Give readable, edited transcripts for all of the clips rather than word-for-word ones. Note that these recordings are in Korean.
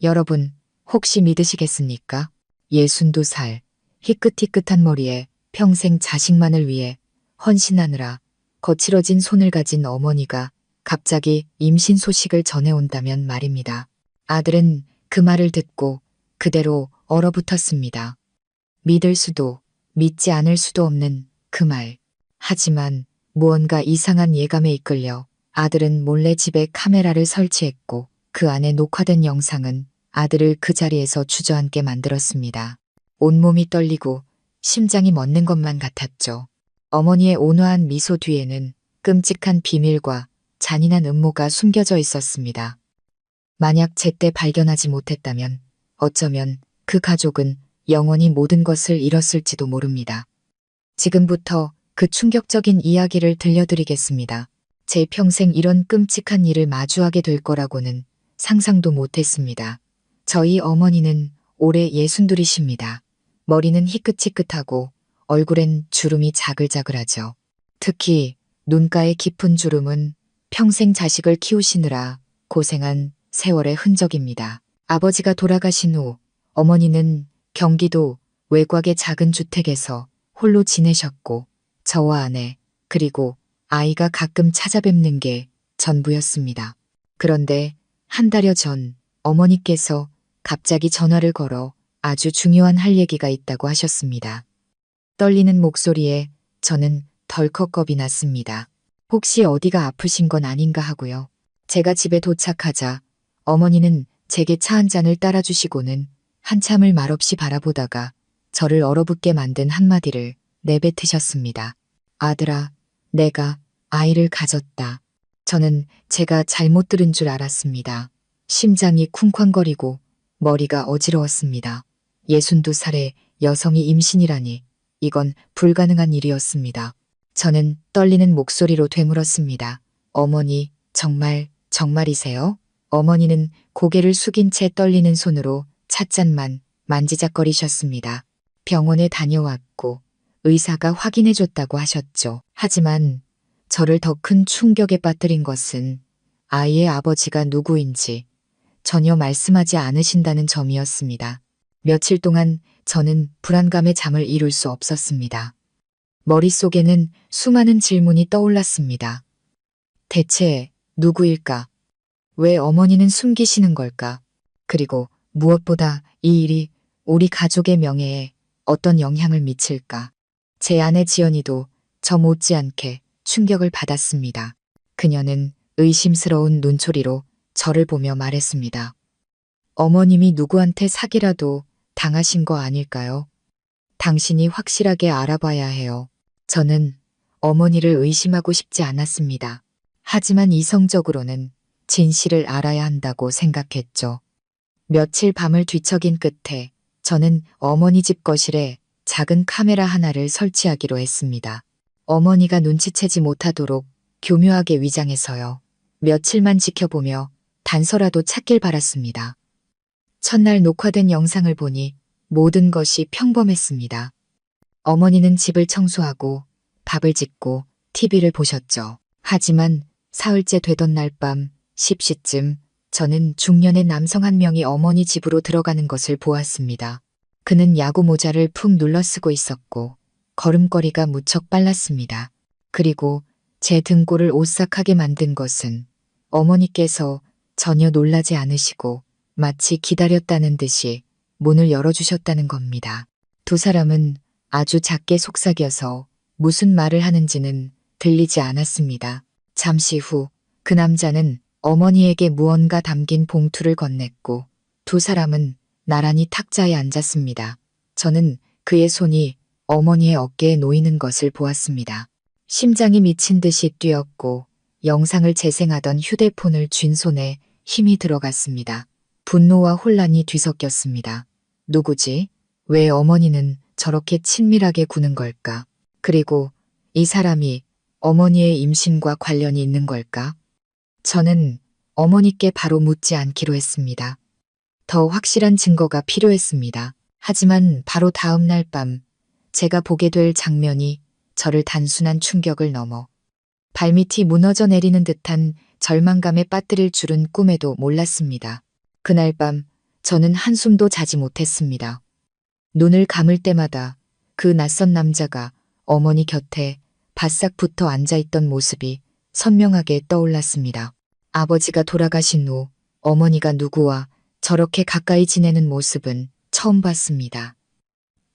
여러분, 혹시 믿으시겠습니까? 62살, 희끗희끗한 머리에 평생 자식만을 위해 헌신하느라 거칠어진 손을 가진 어머니가 갑자기 임신 소식을 전해온다면 말입니다. 아들은 그 말을 듣고 그대로 얼어붙었습니다. 믿을 수도 믿지 않을 수도 없는 그 말. 하지만 무언가 이상한 예감에 이끌려 아들은 몰래 집에 카메라를 설치했고 그 안에 녹화된 영상은 아들을 그 자리에서 주저앉게 만들었습니다. 온몸이 떨리고 심장이 멎는 것만 같았죠. 어머니의 온화한 미소 뒤에는 끔찍한 비밀과 잔인한 음모가 숨겨져 있었습니다. 만약 제때 발견하지 못했다면 어쩌면 그 가족은 영원히 모든 것을 잃었을지도 모릅니다. 지금부터 그 충격적인 이야기를 들려드리겠습니다. 제 평생 이런 끔찍한 일을 마주하게 될 거라고는 상상도 못했습니다. 저희 어머니는 올해 62이십니다. 머리는 희끗희끗하고 얼굴엔 주름이 자글자글하죠. 특히 눈가의 깊은 주름은 평생 자식을 키우시느라 고생한 세월의 흔적입니다. 아버지가 돌아가신 후 어머니는 경기도 외곽의 작은 주택에서 홀로 지내셨고 저와 아내 그리고 아이가 가끔 찾아뵙는 게 전부였습니다. 그런데 한 달여 전 어머니께서 갑자기 전화를 걸어 아주 중요한 할 얘기가 있다고 하셨습니다. 떨리는 목소리에 저는 덜컥 겁이 났습니다. 혹시 어디가 아프신 건 아닌가 하고요. 제가 집에 도착하자 어머니는 제게 차 한 잔을 따라주시고는 한참을 말없이 바라보다가 저를 얼어붙게 만든 한마디를 내뱉으셨습니다. 아들아, 내가 아이를 가졌다. 저는 제가 잘못 들은 줄 알았습니다. 심장이 쿵쾅거리고 머리가 어지러웠습니다. 62살의 여성이 임신이라니 이건 불가능한 일이었습니다. 저는 떨리는 목소리로 되물었습니다. 어머니, 정말이세요? 어머니는 고개를 숙인 채 떨리는 손으로 찻잔만 만지작거리셨습니다. 병원에 다녀왔고 의사가 확인해줬다고 하셨죠. 하지만 저를 더 큰 충격에 빠뜨린 것은 아이의 아버지가 누구인지 전혀 말씀하지 않으신다는 점이었습니다. 며칠 동안 저는 불안감에 잠을 이룰 수 없었습니다. 머릿속에는 수많은 질문이 떠올랐습니다. 대체 누구일까? 왜 어머니는 숨기시는 걸까? 그리고 무엇보다 이 일이 우리 가족의 명예에 어떤 영향을 미칠까? 제 아내 지연이도 저 못지않게 충격을 받았습니다. 그녀는 의심스러운 눈초리로 저를 보며 말했습니다. 어머님이 누구한테 사기라도 당하신 거 아닐까요? 당신이 확실하게 알아봐야 해요. 저는 어머니를 의심하고 싶지 않았습니다. 하지만 이성적으로는 진실을 알아야 한다고 생각했죠. 며칠 밤을 뒤척인 끝에 저는 어머니 집 거실에 작은 카메라 하나를 설치하기로 했습니다. 어머니가 눈치채지 못하도록 교묘하게 위장해서요. 며칠만 지켜보며 단서라도 찾길 바랐습니다. 첫날 녹화된 영상을 보니 모든 것이 평범했습니다. 어머니는 집을 청소하고 밥을 짓고 TV를 보셨죠. 하지만 사흘째 되던 날 밤 10시쯤 저는 중년의 남성 한 명이 어머니 집으로 들어가는 것을 보았습니다. 그는 야구 모자를 푹 눌러쓰고 있었고 걸음걸이가 무척 빨랐습니다. 그리고 제 등골을 오싹하게 만든 것은 어머니께서 전혀 놀라지 않으시고 마치 기다렸다는 듯이 문을 열어주셨다는 겁니다. 두 사람은 아주 작게 속삭여서 무슨 말을 하는지는 들리지 않았습니다. 잠시 후 그 남자는 어머니에게 무언가 담긴 봉투를 건넸고 두 사람은 나란히 탁자에 앉았습니다. 저는 그의 손이 어머니의 어깨에 놓이는 것을 보았습니다. 심장이 미친 듯이 뛰었고 영상을 재생하던 휴대폰을 쥔 손에 힘이 들어갔습니다. 분노와 혼란이 뒤섞였습니다. 누구지? 왜 어머니는 저렇게 친밀하게 구는 걸까? 그리고 이 사람이 어머니의 임신과 관련이 있는 걸까? 저는 어머니께 바로 묻지 않기로 했습니다. 더 확실한 증거가 필요했습니다. 하지만 바로 다음 날 밤 제가 보게 될 장면이 저를 단순한 충격을 넘어 발밑이 무너져 내리는 듯한 절망감에 빠뜨릴 줄은 꿈에도 몰랐습니다. 그날 밤 저는 한숨도 자지 못했습니다. 눈을 감을 때마다 그 낯선 남자가 어머니 곁에 바싹 붙어 앉아있던 모습이 선명하게 떠올랐습니다. 아버지가 돌아가신 후 어머니가 누구와 저렇게 가까이 지내는 모습은 처음 봤습니다.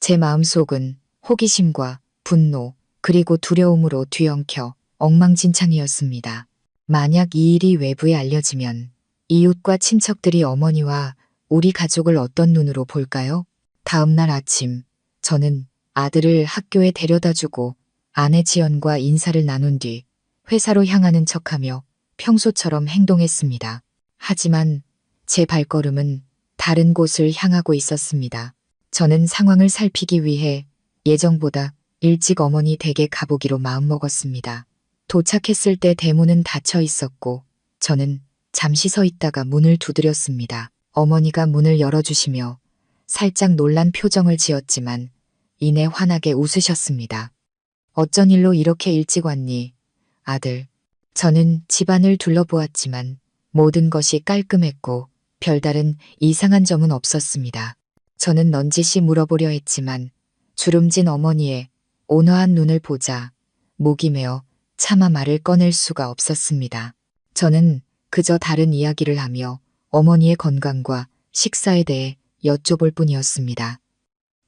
제 마음속은 호기심과 분노 그리고 두려움으로 뒤엉켜 엉망진창이었습니다. 만약 이 일이 외부에 알려지면 이웃과 친척들이 어머니와 우리 가족을 어떤 눈으로 볼까요? 다음 날 아침 저는 아들을 학교에 데려다주고 아내 지연과 인사를 나눈 뒤 회사로 향하는 척하며 평소처럼 행동했습니다. 하지만 제 발걸음은 다른 곳을 향하고 있었습니다. 저는 상황을 살피기 위해 예정보다 일찍 어머니 댁에 가보기로 마음먹었습니다. 도착했을 때 대문은 닫혀 있었고 저는 잠시 서 있다가 문을 두드렸습니다. 어머니가 문을 열어주시며 살짝 놀란 표정을 지었지만 이내 환하게 웃으셨습니다. 어쩐 일로 이렇게 일찍 왔니, 아들. 저는 집안을 둘러보았지만 모든 것이 깔끔했고 별다른 이상한 점은 없었습니다. 저는 넌지시 물어보려 했지만 주름진 어머니의 온화한 눈을 보자 목이 메어 차마 말을 꺼낼 수가 없었습니다. 저는 그저 다른 이야기를 하며 어머니의 건강과 식사에 대해 여쭤볼 뿐이었습니다.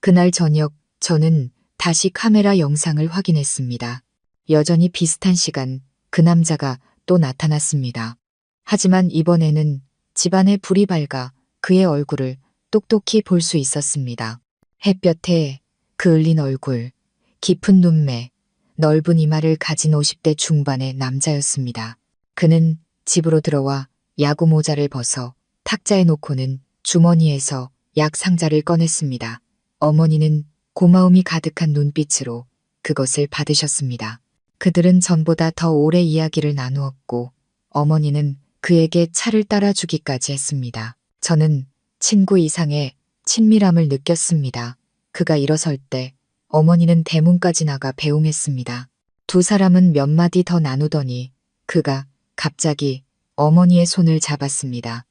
그날 저녁 저는 다시 카메라 영상을 확인했습니다. 여전히 비슷한 시간 그 남자가 또 나타났습니다. 하지만 이번에는 집안에 불이 밝아 그의 얼굴을 똑똑히 볼 수 있었습니다. 햇볕에 그을린 얼굴, 깊은 눈매, 넓은 이마를 가진 50대 중반의 남자였습니다. 그는 집으로 들어와 야구 모자를 벗어 탁자에 놓고는 주머니에서 약 상자를 꺼냈습니다. 어머니는 고마움이 가득한 눈빛으로 그것을 받으셨습니다. 그들은 전보다 더 오래 이야기를 나누었고 어머니는 그에게 차를 따라주기까지 했습니다. 저는 친구 이상의 친밀함을 느꼈습니다. 그가 일어설 때 어머니는 대문까지 나가 배웅했습니다. 두 사람은 몇 마디 더 나누더니 그가 갑자기 어머니의 손을 잡았습니다.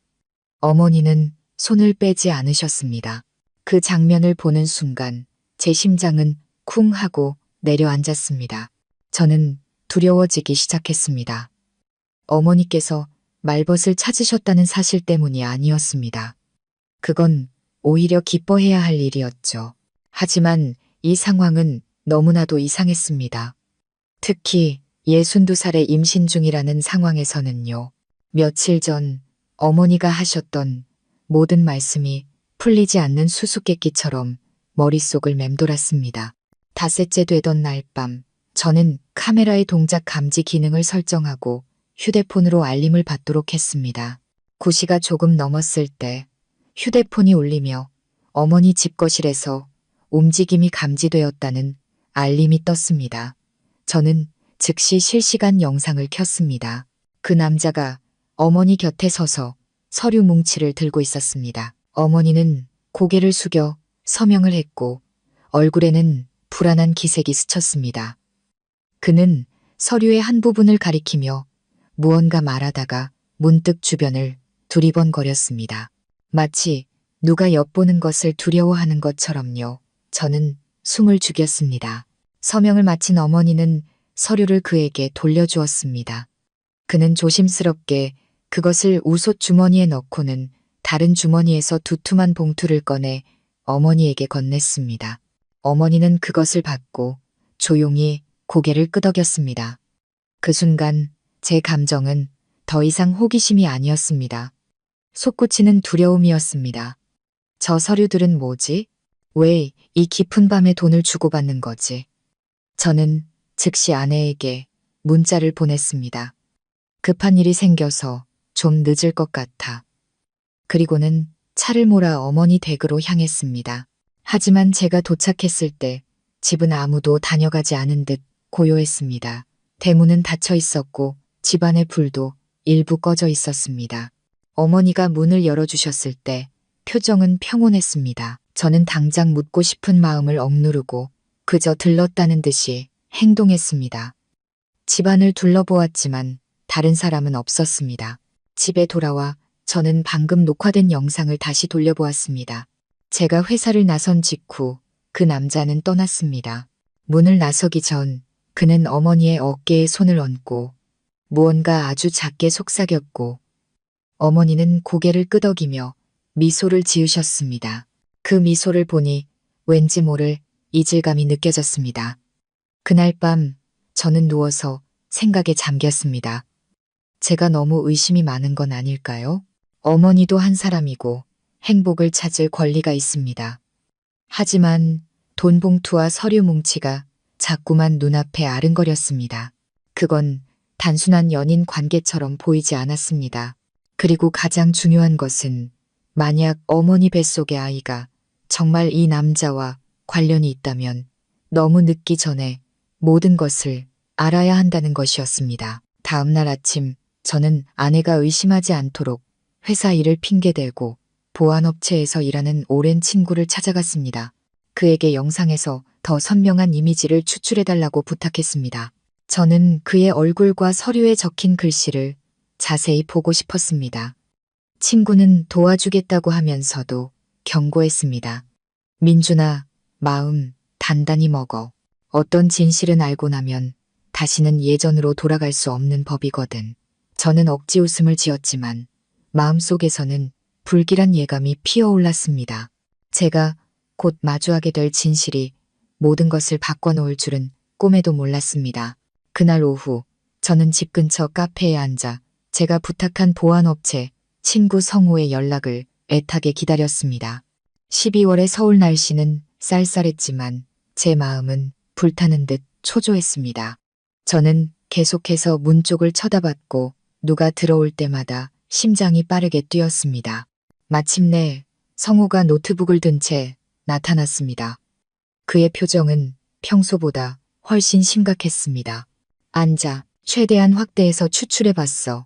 어머니는 손을 빼지 않으셨습니다. 그 장면을 보는 순간 제 심장은 쿵 하고 내려앉았습니다. 저는 두려워지기 시작했습니다. 어머니께서 말벗을 찾으셨다는 사실 때문이 아니었습니다. 그건 오히려 기뻐해야 할 일이었죠. 하지만 이 상황은 너무나도 이상했습니다. 특히 62살의 임신 중이라는 상황에서는요. 며칠 전 어머니가 하셨던 모든 말씀이 풀리지 않는 수수께끼처럼 머릿속을 맴돌았습니다. 닷새째 되던 날 밤 저는 카메라의 동작 감지 기능을 설정하고 휴대폰으로 알림을 받도록 했습니다. 9시가 조금 넘었을 때 휴대폰이 울리며 어머니 집거실에서 움직임이 감지되었다는 알림이 떴습니다. 저는 즉시 실시간 영상을 켰습니다. 그 남자가 어머니 곁에 서서 서류 뭉치를 들고 있었습니다. 어머니는 고개를 숙여 서명을 했고 얼굴에는 불안한 기색이 스쳤습니다. 그는 서류의 한 부분을 가리키며 무언가 말하다가 문득 주변을 두리번거렸습니다. 마치 누가 엿보는 것을 두려워하는 것처럼요. 저는 숨을 죽였습니다. 서명을 마친 어머니는 서류를 그에게 돌려주었습니다. 그는 조심스럽게 그것을 웃옷 주머니에 넣고는 다른 주머니에서 두툼한 봉투를 꺼내 어머니에게 건넸습니다. 어머니는 그것을 받고 조용히 고개를 끄덕였습니다. 그 순간 제 감정은 더 이상 호기심이 아니었습니다. 솟구치는 두려움이었습니다. 저 서류들은 뭐지? 왜 이 깊은 밤에 돈을 주고받는 거지? 저는 즉시 아내에게 문자를 보냈습니다. 급한 일이 생겨서 좀 늦을 것 같아. 그리고는 차를 몰아 어머니 댁으로 향했습니다. 하지만 제가 도착했을 때 집은 아무도 다녀가지 않은 듯 고요했습니다. 대문은 닫혀 있었고 집안의 불도 일부 꺼져 있었습니다. 어머니가 문을 열어주셨을 때 표정은 평온했습니다. 저는 당장 묻고 싶은 마음을 억누르고 그저 들렀다는 듯이 행동했습니다. 집안을 둘러보았지만 다른 사람은 없었습니다. 집에 돌아와 저는 방금 녹화된 영상을 다시 돌려보았습니다. 제가 회사를 나선 직후 그 남자는 떠났습니다. 문을 나서기 전 그는 어머니의 어깨에 손을 얹고 무언가 아주 작게 속삭였고 어머니는 고개를 끄덕이며 미소를 지으셨습니다. 그 미소를 보니 왠지 모를 이질감이 느껴졌습니다. 그날 밤 저는 누워서 생각에 잠겼습니다. 제가 너무 의심이 많은 건 아닐까요? 어머니도 한 사람이고 행복을 찾을 권리가 있습니다. 하지만 돈 봉투와 서류 뭉치가 자꾸만 눈앞에 아른거렸습니다. 그건 단순한 연인 관계처럼 보이지 않았습니다. 그리고 가장 중요한 것은 만약 어머니 뱃속의 아이가 정말 이 남자와 관련이 있다면 너무 늦기 전에 모든 것을 알아야 한다는 것이었습니다. 다음 날 아침 저는 아내가 의심하지 않도록 회사 일을 핑계대고 보안업체에서 일하는 오랜 친구를 찾아갔습니다. 그에게 영상에서 더 선명한 이미지를 추출해달라고 부탁했습니다. 저는 그의 얼굴과 서류에 적힌 글씨를 자세히 보고 싶었습니다. 친구는 도와주겠다고 하면서도 경고했습니다. 민준아, 마음 단단히 먹어. 어떤 진실은 알고 나면 다시는 예전으로 돌아갈 수 없는 법이거든. 저는 억지 웃음을 지었지만 마음속에서는 불길한 예감이 피어올랐습니다. 제가 곧 마주하게 될 진실이 모든 것을 바꿔놓을 줄은 꿈에도 몰랐습니다. 그날 오후 저는 집 근처 카페에 앉아 제가 부탁한 보안업체 친구 성우의 연락을 애타게 기다렸습니다. 12월의 서울 날씨는 쌀쌀했지만 제 마음은 불타는 듯 초조했습니다. 저는 계속해서 문 쪽을 쳐다봤고 누가 들어올 때마다 심장이 빠르게 뛰었습니다. 마침내 성우가 노트북을 든 채 나타났습니다. 그의 표정은 평소보다 훨씬 심각했습니다. 앉아 최대한 확대해서 추출해봤어.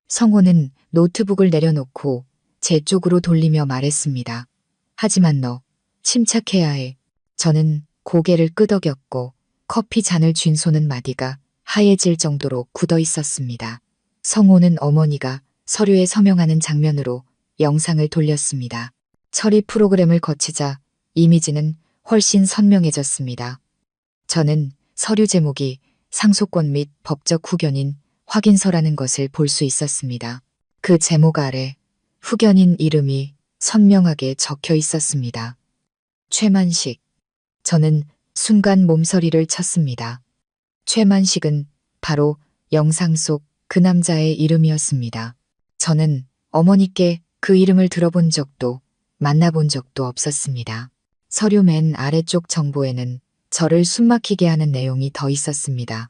성우는 노트북을 내려놓고 제 쪽으로 돌리며 말했습니다. 하지만 너 침착해야 해. 저는 고개를 끄덕였고 커피 잔을 쥔 손은 마디가 하얘질 정도로 굳어 있었습니다. 성우는 어머니가 서류에 서명하는 장면으로 영상을 돌렸습니다. 처리 프로그램을 거치자 이미지는 훨씬 선명해졌습니다. 저는 서류 제목이 상속권 및 법적 후견인 확인서라는 것을 볼 수 있었습니다. 그 제목 아래 후견인 이름이 선명하게 적혀 있었습니다. 최만식. 저는 순간 몸서리를 쳤습니다. 최만식은 바로 영상 속 그 남자의 이름이었습니다. 저는 어머니께 그 이름을 들어본 적도 만나본 적도 없었습니다. 서류 맨 아래쪽 정보에는 저를 숨막히게 하는 내용이 더 있었습니다.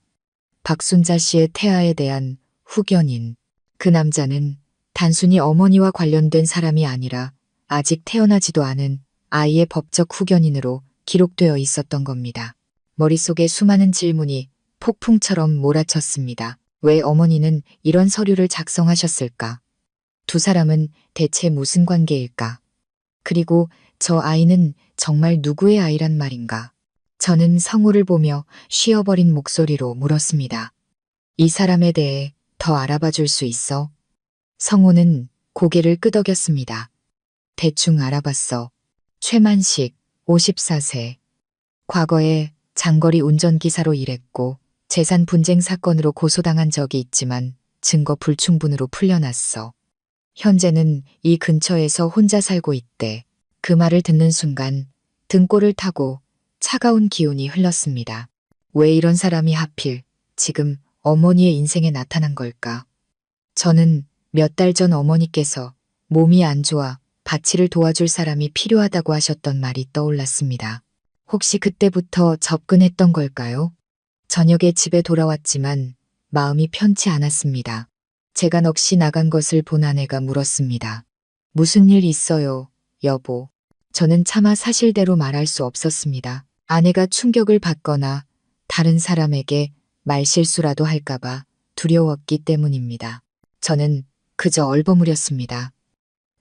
박순자 씨의 태아에 대한 후견인. 그 남자는 단순히 어머니와 관련된 사람이 아니라 아직 태어나지도 않은 아이의 법적 후견인으로 기록되어 있었던 겁니다. 머릿속에 수많은 질문이 폭풍처럼 몰아쳤습니다. 왜 어머니는 이런 서류를 작성하셨을까? 두 사람은 대체 무슨 관계일까? 그리고 저 아이는 정말 누구의 아이란 말인가? 저는 성우를 보며 쉬어버린 목소리로 물었습니다. 이 사람에 대해 더 알아봐 줄 수 있어? 성우는 고개를 끄덕였습니다. 대충 알아봤어. 최만식, 54세. 과거에 장거리 운전기사로 일했고 재산 분쟁 사건으로 고소당한 적이 있지만 증거 불충분으로 풀려났어. 현재는 이 근처에서 혼자 살고 있대. 그 말을 듣는 순간 등골을 타고 차가운 기운이 흘렀습니다. 왜 이런 사람이 하필 지금 어머니의 인생에 나타난 걸까? 저는 몇 달 전 어머니께서 몸이 안 좋아 바치를 도와줄 사람이 필요하다고 하셨던 말이 떠올랐습니다. 혹시 그때부터 접근했던 걸까요? 저녁에 집에 돌아왔지만 마음이 편치 않았습니다. 제가 넋이 나간 것을 본 아내가 물었습니다. 무슨 일 있어요, 여보? 저는 차마 사실대로 말할 수 없었습니다. 아내가 충격을 받거나 다른 사람에게 말실수라도 할까봐 두려웠기 때문입니다. 저는 그저 얼버무렸습니다.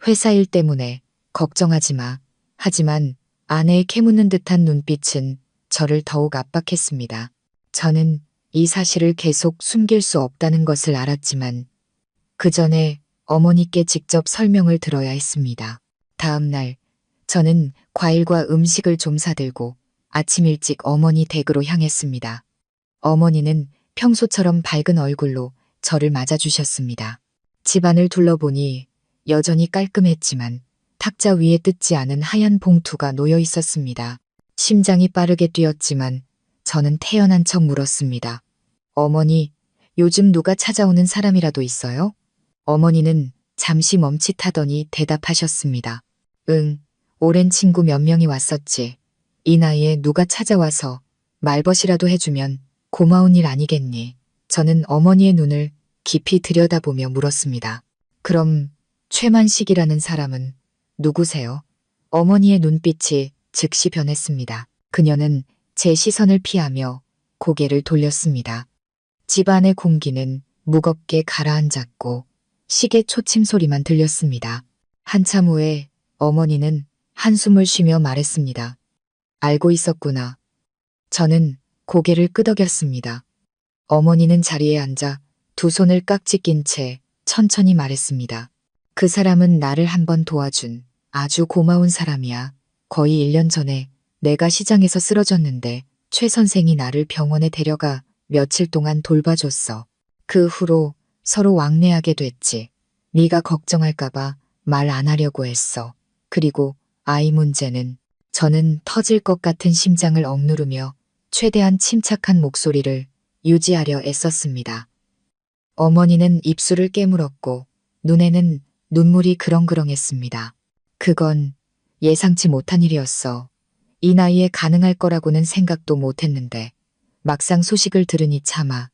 회사 일 때문에 걱정하지 마. 하지만 아내의 캐묻는 듯한 눈빛은 저를 더욱 압박했습니다. 저는 이 사실을 계속 숨길 수 없다는 것을 알았지만 그 전에 어머니께 직접 설명을 들어야 했습니다. 다음 날 저는 과일과 음식을 좀 사들고 아침 일찍 어머니 댁으로 향했습니다. 어머니는 평소처럼 밝은 얼굴로 저를 맞아주셨습니다. 집안을 둘러보니 여전히 깔끔했지만 탁자 위에 뜯지 않은 하얀 봉투가 놓여 있었습니다. 심장이 빠르게 뛰었지만 저는 태연한 척 물었습니다. 어머니, 요즘 누가 찾아오는 사람이라도 있어요? 어머니는 잠시 멈칫하더니 대답하셨습니다. 응, 오랜 친구 몇 명이 왔었지. 이 나이에 누가 찾아와서 말벗이라도 해주면 고마운 일 아니겠니? 저는 어머니의 눈을 깊이 들여다보며 물었습니다. 그럼 최만식이라는 사람은 누구세요? 어머니의 눈빛이 즉시 변했습니다. 그녀는 제 시선을 피하며 고개를 돌렸습니다. 집안의 공기는 무겁게 가라앉았고 시계 초침 소리만 들렸습니다. 한참 후에 어머니는 한숨을 쉬며 말했습니다. 알고 있었구나. 저는 고개를 끄덕였습니다. 어머니는 자리에 앉아 두 손을 깍지 낀 채 천천히 말했습니다. 그 사람은 나를 한번 도와준 아주 고마운 사람이야. 거의 1년 전에 내가 시장에서 쓰러졌는데 최 선생이 나를 병원에 데려가 며칠 동안 돌봐줬어. 그 후로 서로 왕래하게 됐지. 네가 걱정할까봐 말 안 하려고 했어. 그리고 아이 문제는 저는 터질 것 같은 심장을 억누르며 최대한 침착한 목소리를 유지하려 애썼습니다. 어머니는 입술을 깨물었고 눈에는 눈물이 그렁그렁했습니다. 그건 예상치 못한 일이었어. 이 나이에 가능할 거라고는 생각도 못했는데 막상 소식을 들으니 차마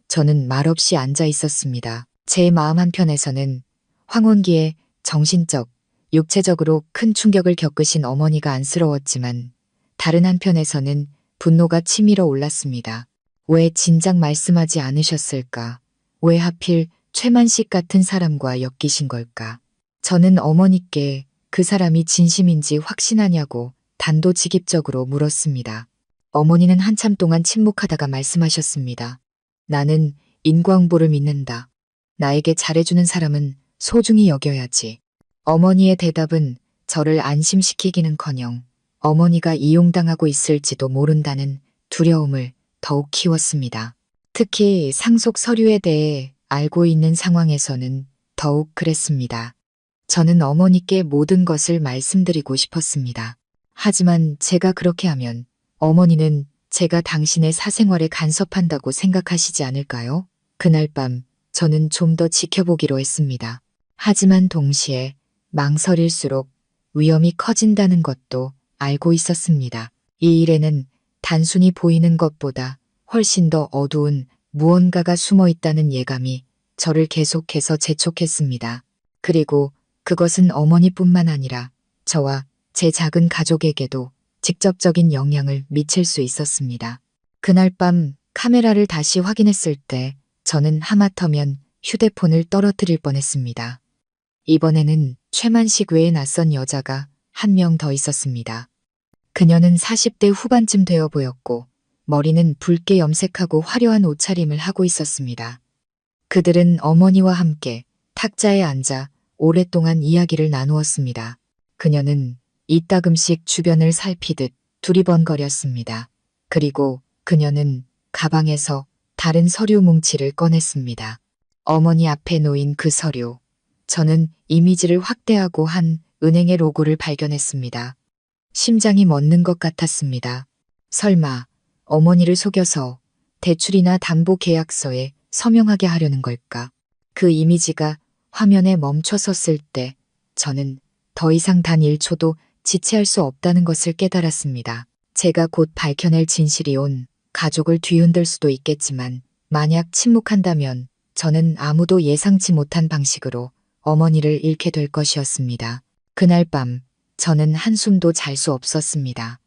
저는 말없이 앉아 있었습니다. 제 마음 한편에서는 황혼기에 정신적, 육체적으로 큰 충격을 겪으신 어머니가 안쓰러웠지만 다른 한편에서는 분노가 치밀어 올랐습니다. 왜 진작 말씀하지 않으셨을까? 왜 하필 최만식 같은 사람과 엮이신 걸까? 저는 어머니께 그 사람이 진심인지 확신하냐고 단도직입적으로 물었습니다. 어머니는 한참 동안 침묵하다가 말씀하셨습니다. 나는 인과응보를 믿는다. 나에게 잘해주는 사람은 소중히 여겨야지. 어머니의 대답은 저를 안심시키기는커녕 어머니가 이용당하고 있을지도 모른다는 두려움을 더욱 키웠습니다. 특히 상속 서류에 대해 알고 있는 상황에서는 더욱 그랬습니다. 저는 어머니께 모든 것을 말씀드리고 싶었습니다. 하지만 제가 그렇게 하면 어머니는 제가 당신의 사생활에 간섭한다고 생각하시지 않을까요? 그날 밤 저는 좀 더 지켜보기로 했습니다. 하지만 동시에 망설일수록 위험이 커진다는 것도 알고 있었습니다. 이 일에는 단순히 보이는 것보다 훨씬 더 어두운 무언가가 숨어 있다는 예감이 저를 계속해서 재촉했습니다. 그리고 그것은 어머니뿐만 아니라 저와 제 작은 가족에게도 직접적인 영향을 미칠 수 있었습니다. 그날 밤 카메라를 다시 확인했을 때 저는 하마터면 휴대폰을 떨어뜨릴 뻔했습니다. 이번에는 최만식 외에 낯선 여자가 한 명 더 있었습니다. 그녀는 40대 후반쯤 되어 보였고 머리는 붉게 염색하고 화려한 옷차림을 하고 있었습니다. 그들은 어머니와 함께 탁자에 앉아 오랫동안 이야기를 나누었습니다. 그녀는 이따금씩 주변을 살피듯 두리번거렸습니다. 그리고 그녀는 가방에서 다른 서류 뭉치를 꺼냈습니다. 어머니 앞에 놓인 그 서류. 저는 이미지를 확대하고 한 은행의 로고를 발견했습니다. 심장이 멎는 것 같았습니다. 설마 어머니를 속여서 대출이나 담보 계약서에 서명하게 하려는 걸까? 그 이미지가 화면에 멈춰 섰을 때 저는 더 이상 단 1초도 지체할 수 없다는 것을 깨달았습니다. 제가 곧 밝혀낼 진실이 온 가족을 뒤흔들 수도 있겠지만 만약 침묵한다면 저는 아무도 예상치 못한 방식으로 어머니를 잃게 될 것이었습니다. 그날 밤 저는 한숨도 잘 수 없었습니다.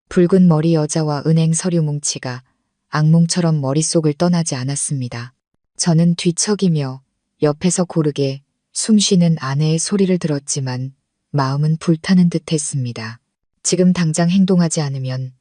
붉은 머리 여자와 은행 서류 뭉치가 악몽처럼 머릿속을 떠나지 않았습니다. 저는 뒤척이며 옆에서 고르게 숨쉬는 아내의 소리를 들었지만 마음은 불타는 듯 했습니다. 지금 당장 행동하지 않으면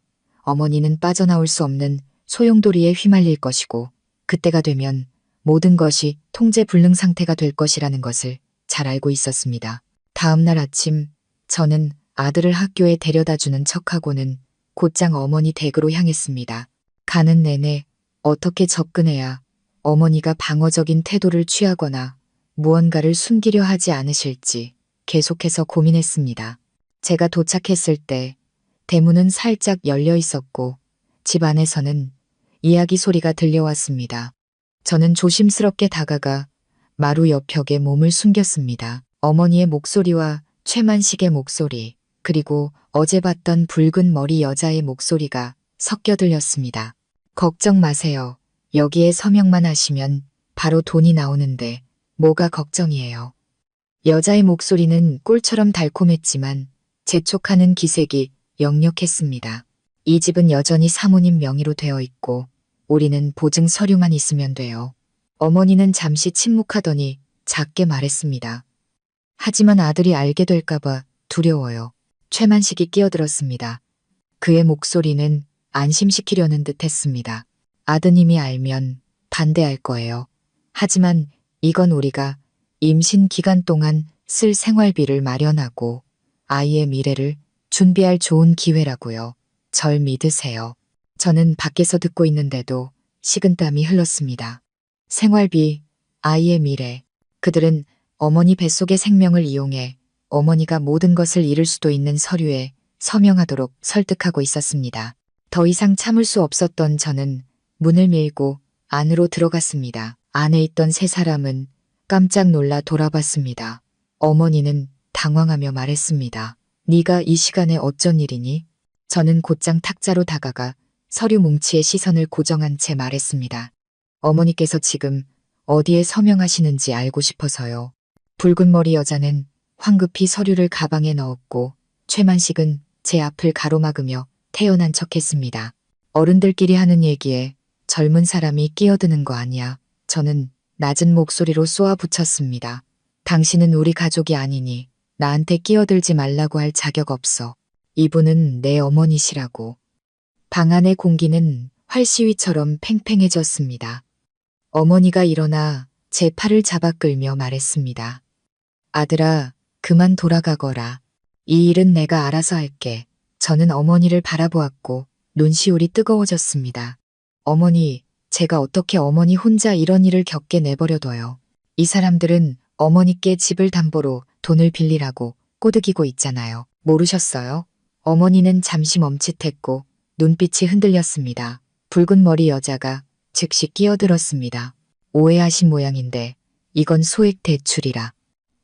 어머니는 빠져나올 수 없는 소용돌이에 휘말릴 것이고 그때가 되면 모든 것이 통제 불능 상태가 될 것이라는 것을 잘 알고 있었습니다. 다음 날 아침 저는 아들을 학교에 데려다주는 척하고는 곧장 어머니 댁으로 향했습니다. 가는 내내 어떻게 접근해야 어머니가 방어적인 태도를 취하거나 무언가를 숨기려 하지 않으실지 계속해서 고민했습니다. 제가 도착했을 때 대문은 살짝 열려 있었고 집 안에서는 이야기 소리가 들려왔습니다. 저는 조심스럽게 다가가 마루 옆벽에 몸을 숨겼습니다. 어머니의 목소리와 최만식의 목소리, 그리고 어제 봤던 붉은 머리 여자의 목소리가 섞여 들렸습니다. 걱정 마세요. 여기에 서명만 하시면 바로 돈이 나오는데 뭐가 걱정이에요. 여자의 목소리는 꿀처럼 달콤했지만 재촉하는 기색이 역력했습니다. 이 집은 여전히 사모님 명의로 되어 있고 우리는 보증 서류만 있으면 돼요. 어머니는 잠시 침묵하더니 작게 말했습니다. 하지만 아들이 알게 될까봐 두려워요. 최만식이 끼어들었습니다. 그의 목소리는 안심시키려는 듯 했습니다. 아드님이 알면 반대할 거예요. 하지만 이건 우리가 임신 기간 동안 쓸 생활비를 마련하고 아이의 미래를 준비할 좋은 기회라고요. 절 믿으세요. 저는 밖에서 듣고 있는데도 식은땀이 흘렀습니다. 생활비, 아이의 미래. 그들은 어머니 뱃속의 생명을 이용해 어머니가 모든 것을 잃을 수도 있는 서류에 서명하도록 설득하고 있었습니다. 더 이상 참을 수 없었던 저는 문을 밀고 안으로 들어갔습니다. 안에 있던 세 사람은 깜짝 놀라 돌아봤습니다. 어머니는 당황하며 말했습니다. 네가 이 시간에 어쩐 일이니? 저는 곧장 탁자로 다가가 서류 뭉치에 시선을 고정한 채 말했습니다. 어머니께서 지금 어디에 서명하시는지 알고 싶어서요. 붉은 머리 여자는 황급히 서류를 가방에 넣었고 최만식은 제 앞을 가로막으며 태연한 척했습니다. 어른들끼리 하는 얘기에 젊은 사람이 끼어드는 거 아니야. 저는 낮은 목소리로 쏘아붙였습니다. 당신은 우리 가족이 아니니 나한테 끼어들지 말라고 할 자격 없어. 이분은 내 어머니시라고. 방 안의 공기는 활시위처럼 팽팽해졌습니다. 어머니가 일어나 제 팔을 잡아 끌며 말했습니다. 아들아, 그만 돌아가거라. 이 일은 내가 알아서 할게. 저는 어머니를 바라보았고 눈시울이 뜨거워졌습니다. 어머니, 제가 어떻게 어머니 혼자 이런 일을 겪게 내버려둬요. 이 사람들은 어머니께 집을 담보로 돈을 빌리라고 꼬드기고 있잖아요. 모르셨어요? 어머니는 잠시 멈칫했고 눈빛이 흔들렸습니다. 붉은 머리 여자가 즉시 끼어들었습니다. 오해하신 모양인데 이건 소액 대출이라.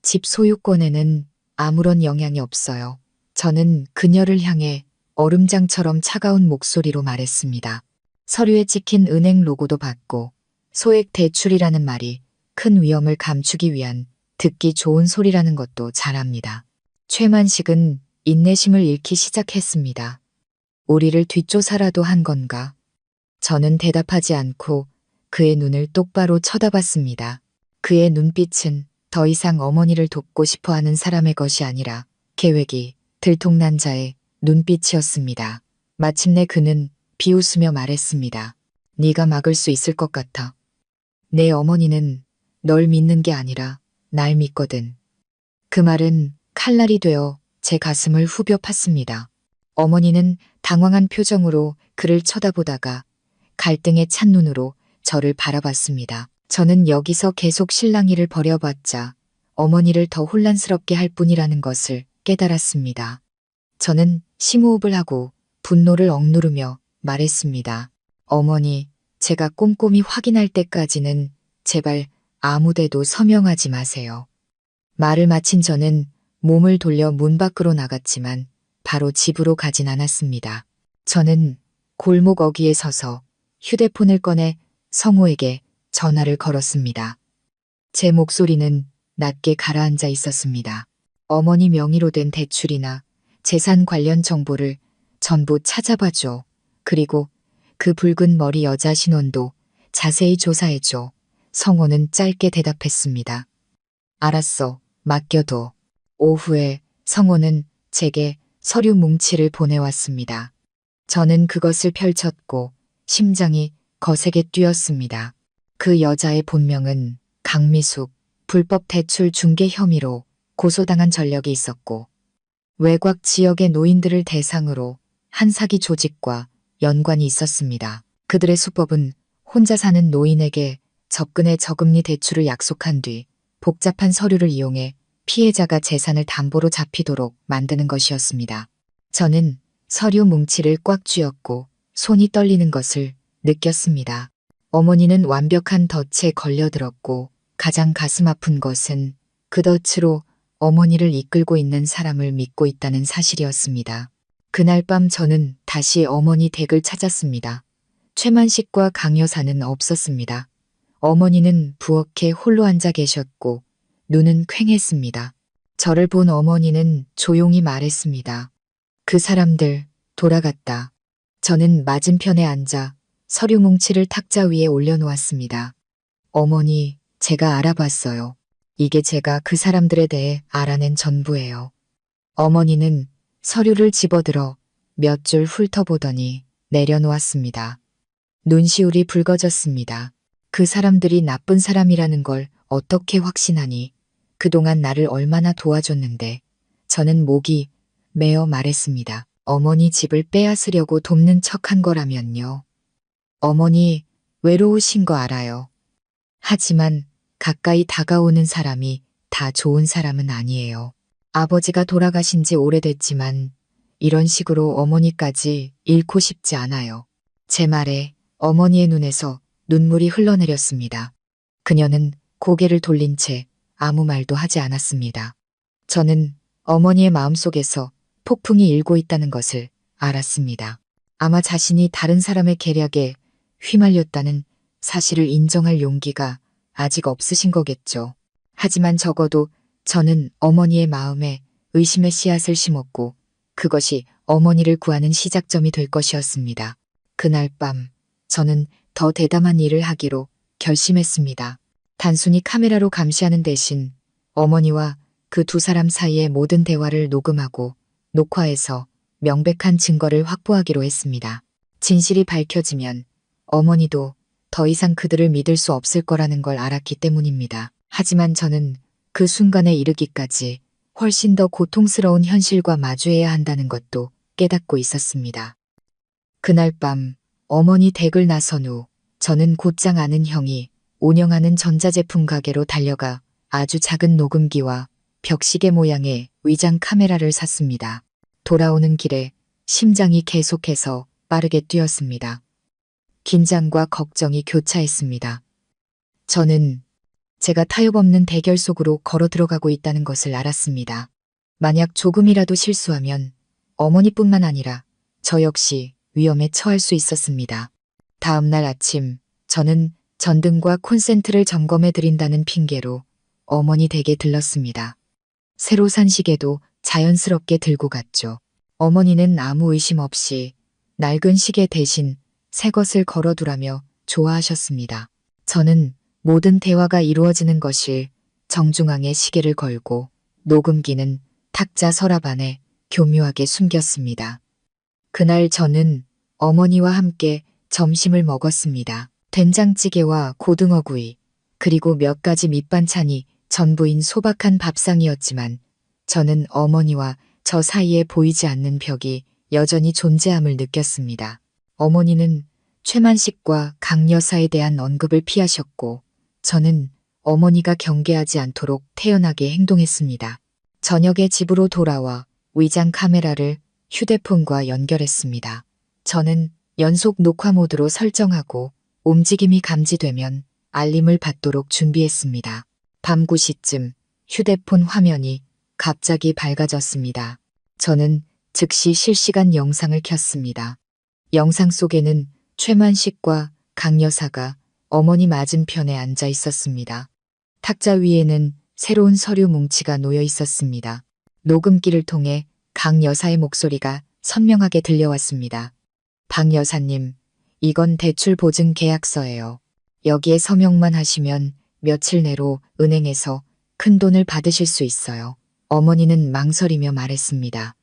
집 소유권에는 아무런 영향이 없어요. 저는 그녀를 향해 얼음장처럼 차가운 목소리로 말했습니다. 서류에 찍힌 은행 로고도 봤고 소액 대출이라는 말이 큰 위험을 감추기 위한 듣기 좋은 소리라는 것도 잘 압니다. 최만식은 인내심을 잃기 시작했습니다. 우리를 뒷조사라도 한 건가? 저는 대답하지 않고 그의 눈을 똑바로 쳐다봤습니다. 그의 눈빛은 더 이상 어머니를 돕고 싶어 하는 사람의 것이 아니라 계획이 들통난 자의 눈빛이었습니다. 마침내 그는 비웃으며 말했습니다. 네가 막을 수 있을 것 같아. 내 어머니는 널 믿는 게 아니라 날 믿거든. 그 말은 칼날이 되어 제 가슴을 후벼 팠습니다. 어머니는 당황한 표정으로 그를 쳐다보다가 갈등에 찬 눈으로 저를 바라봤습니다. 저는 여기서 계속 실랑이를 벌여봤자 어머니를 더 혼란스럽게 할 뿐이라는 것을 깨달았습니다. 저는 심호흡을 하고 분노를 억누르며 말했습니다. 어머니, 제가 꼼꼼히 확인할 때까지는 제발 아무데도 서명하지 마세요. 말을 마친 저는 몸을 돌려 문 밖으로 나갔지만 바로 집으로 가진 않았습니다. 저는 골목 어귀에 서서 휴대폰을 꺼내 성호에게 전화를 걸었습니다. 제 목소리는 낮게 가라앉아 있었습니다. 어머니 명의로 된 대출이나 재산 관련 정보를 전부 찾아봐줘. 그리고 그 붉은 머리 여자 신원도 자세히 조사해줘. 성호는 짧게 대답했습니다. 알았어. 맡겨둬. 오후에 성호는 제게 서류 뭉치를 보내왔습니다. 저는 그것을 펼쳤고 심장이 거세게 뛰었습니다. 그 여자의 본명은 강미숙, 불법 대출 중개 혐의로 고소당한 전력이 있었고 외곽 지역의 노인들을 대상으로 한 사기 조직과 연관이 있었습니다. 그들의 수법은 혼자 사는 노인에게 접근해 저금리 대출을 약속한 뒤 복잡한 서류를 이용해 피해자가 재산을 담보로 잡히도록 만드는 것이었습니다. 저는 서류 뭉치를 꽉 쥐었고 손이 떨리는 것을 느꼈습니다. 어머니는 완벽한 덫에 걸려들었고 가장 가슴 아픈 것은 그 덫으로 어머니를 이끌고 있는 사람을 믿고 있다는 사실이었습니다. 그날 밤 저는 다시 어머니 댁을 찾았습니다. 최만식과 강 여사는 없었습니다. 어머니는 부엌에 홀로 앉아 계셨고 눈은 퀭했습니다. 저를 본 어머니는 조용히 말했습니다. 그 사람들 돌아갔다. 저는 맞은편에 앉아 서류 뭉치를 탁자 위에 올려놓았습니다. 어머니, 제가 알아봤어요. 이게 제가 그 사람들에 대해 알아낸 전부예요. 어머니는 서류를 집어들어 몇 줄 훑어보더니 내려놓았습니다. 눈시울이 붉어졌습니다. 그 사람들이 나쁜 사람이라는 걸 어떻게 확신하니? 그동안 나를 얼마나 도와줬는데. 저는 목이 메어 말했습니다. 어머니 집을 빼앗으려고 돕는 척한 거라면요. 어머니 외로우신 거 알아요. 하지만 가까이 다가오는 사람이 다 좋은 사람은 아니에요. 아버지가 돌아가신 지 오래됐지만 이런 식으로 어머니까지 잃고 싶지 않아요. 제 말에 어머니의 눈에서 눈물이 흘러내렸습니다. 그녀는 고개를 돌린 채 아무 말도 하지 않았습니다. 저는 어머니의 마음속에서 폭풍이 일고 있다는 것을 알았습니다. 아마 자신이 다른 사람의 계략에 휘말렸다는 사실을 인정할 용기가 아직 없으신 거겠죠. 하지만 적어도 저는 어머니의 마음에 의심의 씨앗을 심었고 그것이 어머니를 구하는 시작점이 될 것이었습니다. 그날 밤 저는 더 대담한 일을 하기로 결심했습니다. 단순히 카메라로 감시하는 대신 어머니와 그 두 사람 사이의 모든 대화를 녹음하고 녹화해서 명백한 증거를 확보하기로 했습니다. 진실이 밝혀지면 어머니도 더 이상 그들을 믿을 수 없을 거라는 걸 알았기 때문입니다. 하지만 저는 그 순간에 이르기까지 훨씬 더 고통스러운 현실과 마주해야 한다는 것도 깨닫고 있었습니다. 그날 밤 어머니 댁을 나선 후 저는 곧장 아는 형이 운영하는 전자제품 가게로 달려가 아주 작은 녹음기와 벽시계 모양의 위장 카메라를 샀습니다. 돌아오는 길에 심장이 계속해서 빠르게 뛰었습니다. 긴장과 걱정이 교차했습니다. 저는 제가 타협 없는 대결 속으로 걸어 들어가고 있다는 것을 알았습니다. 만약 조금이라도 실수하면 어머니뿐만 아니라 저 역시 위험에 처할 수 있었습니다. 다음 날 아침 저는 전등과 콘센트를 점검해 드린다는 핑계로 어머니 댁에 들렀습니다. 새로 산 시계도 자연스럽게 들고 갔죠. 어머니는 아무 의심 없이 낡은 시계 대신 새 것을 걸어두라며 좋아하셨습니다. 저는 모든 대화가 이루어지는 것일 정중앙에 시계를 걸고 녹음기는 탁자 서랍 안에 교묘하게 숨겼습니다. 그날 저는 어머니와 함께 점심을 먹었습니다. 된장찌개와 고등어구이 그리고 몇 가지 밑반찬이 전부인 소박한 밥상이었지만 저는 어머니와 저 사이에 보이지 않는 벽이 여전히 존재함을 느꼈습니다. 어머니는 최만식과 강 여사에 대한 언급을 피하셨고 저는 어머니가 경계하지 않도록 태연하게 행동했습니다. 저녁에 집으로 돌아와 위장 카메라를 휴대폰과 연결했습니다. 저는 연속 녹화 모드로 설정하고 움직임이 감지되면 알림을 받도록 준비했습니다. 밤 9시쯤 휴대폰 화면이 갑자기 밝아졌습니다. 저는 즉시 실시간 영상을 켰습니다. 영상 속에는 최만식과 강 여사가 어머니 맞은편에 앉아 있었습니다. 탁자 위에는 새로운 서류 뭉치가 놓여 있었습니다. 녹음기를 통해 강 여사의 목소리가 선명하게 들려왔습니다. 박 여사님, 이건 대출 보증 계약서예요. 여기에 서명만 하시면 며칠 내로 은행에서 큰 돈을 받으실 수 있어요. 어머니는 망설이며 말했습니다.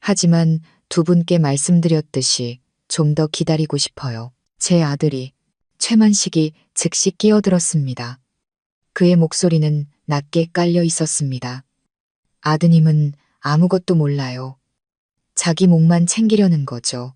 하지만 두 분께 말씀드렸듯이 좀 더 기다리고 싶어요. 제 아들이 최만식이 즉시 끼어들었습니다. 그의 목소리는 낮게 깔려 있었습니다. 아드님은 아무것도 몰라요. 자기 목만 챙기려는 거죠.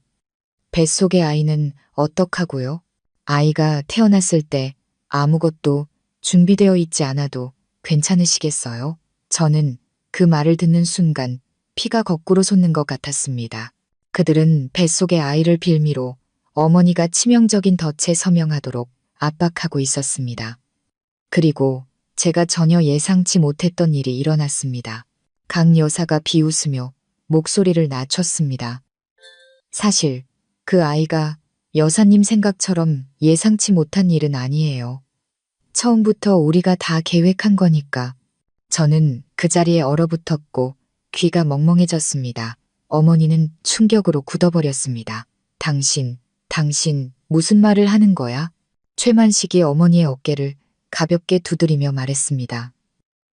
뱃속의 아이는 어떡하고요? 아이가 태어났을 때 아무것도 준비되어 있지 않아도 괜찮으시겠어요? 저는 그 말을 듣는 순간 피가 거꾸로 솟는 것 같았습니다. 그들은 뱃속의 아이를 빌미로 어머니가 치명적인 덫에 서명하도록 압박하고 있었습니다. 그리고 제가 전혀 예상치 못했던 일이 일어났습니다. 강 여사가 비웃으며 목소리를 낮췄습니다. 사실 그 아이가 여사님 생각처럼 예상치 못한 일은 아니에요. 처음부터 우리가 다 계획한 거니까. 저는 그 자리에 얼어붙었고 귀가 멍멍해졌습니다. 어머니는 충격으로 굳어버렸습니다. 당신, 무슨 말을 하는 거야? 최만식이 어머니의 어깨를 가볍게 두드리며 말했습니다.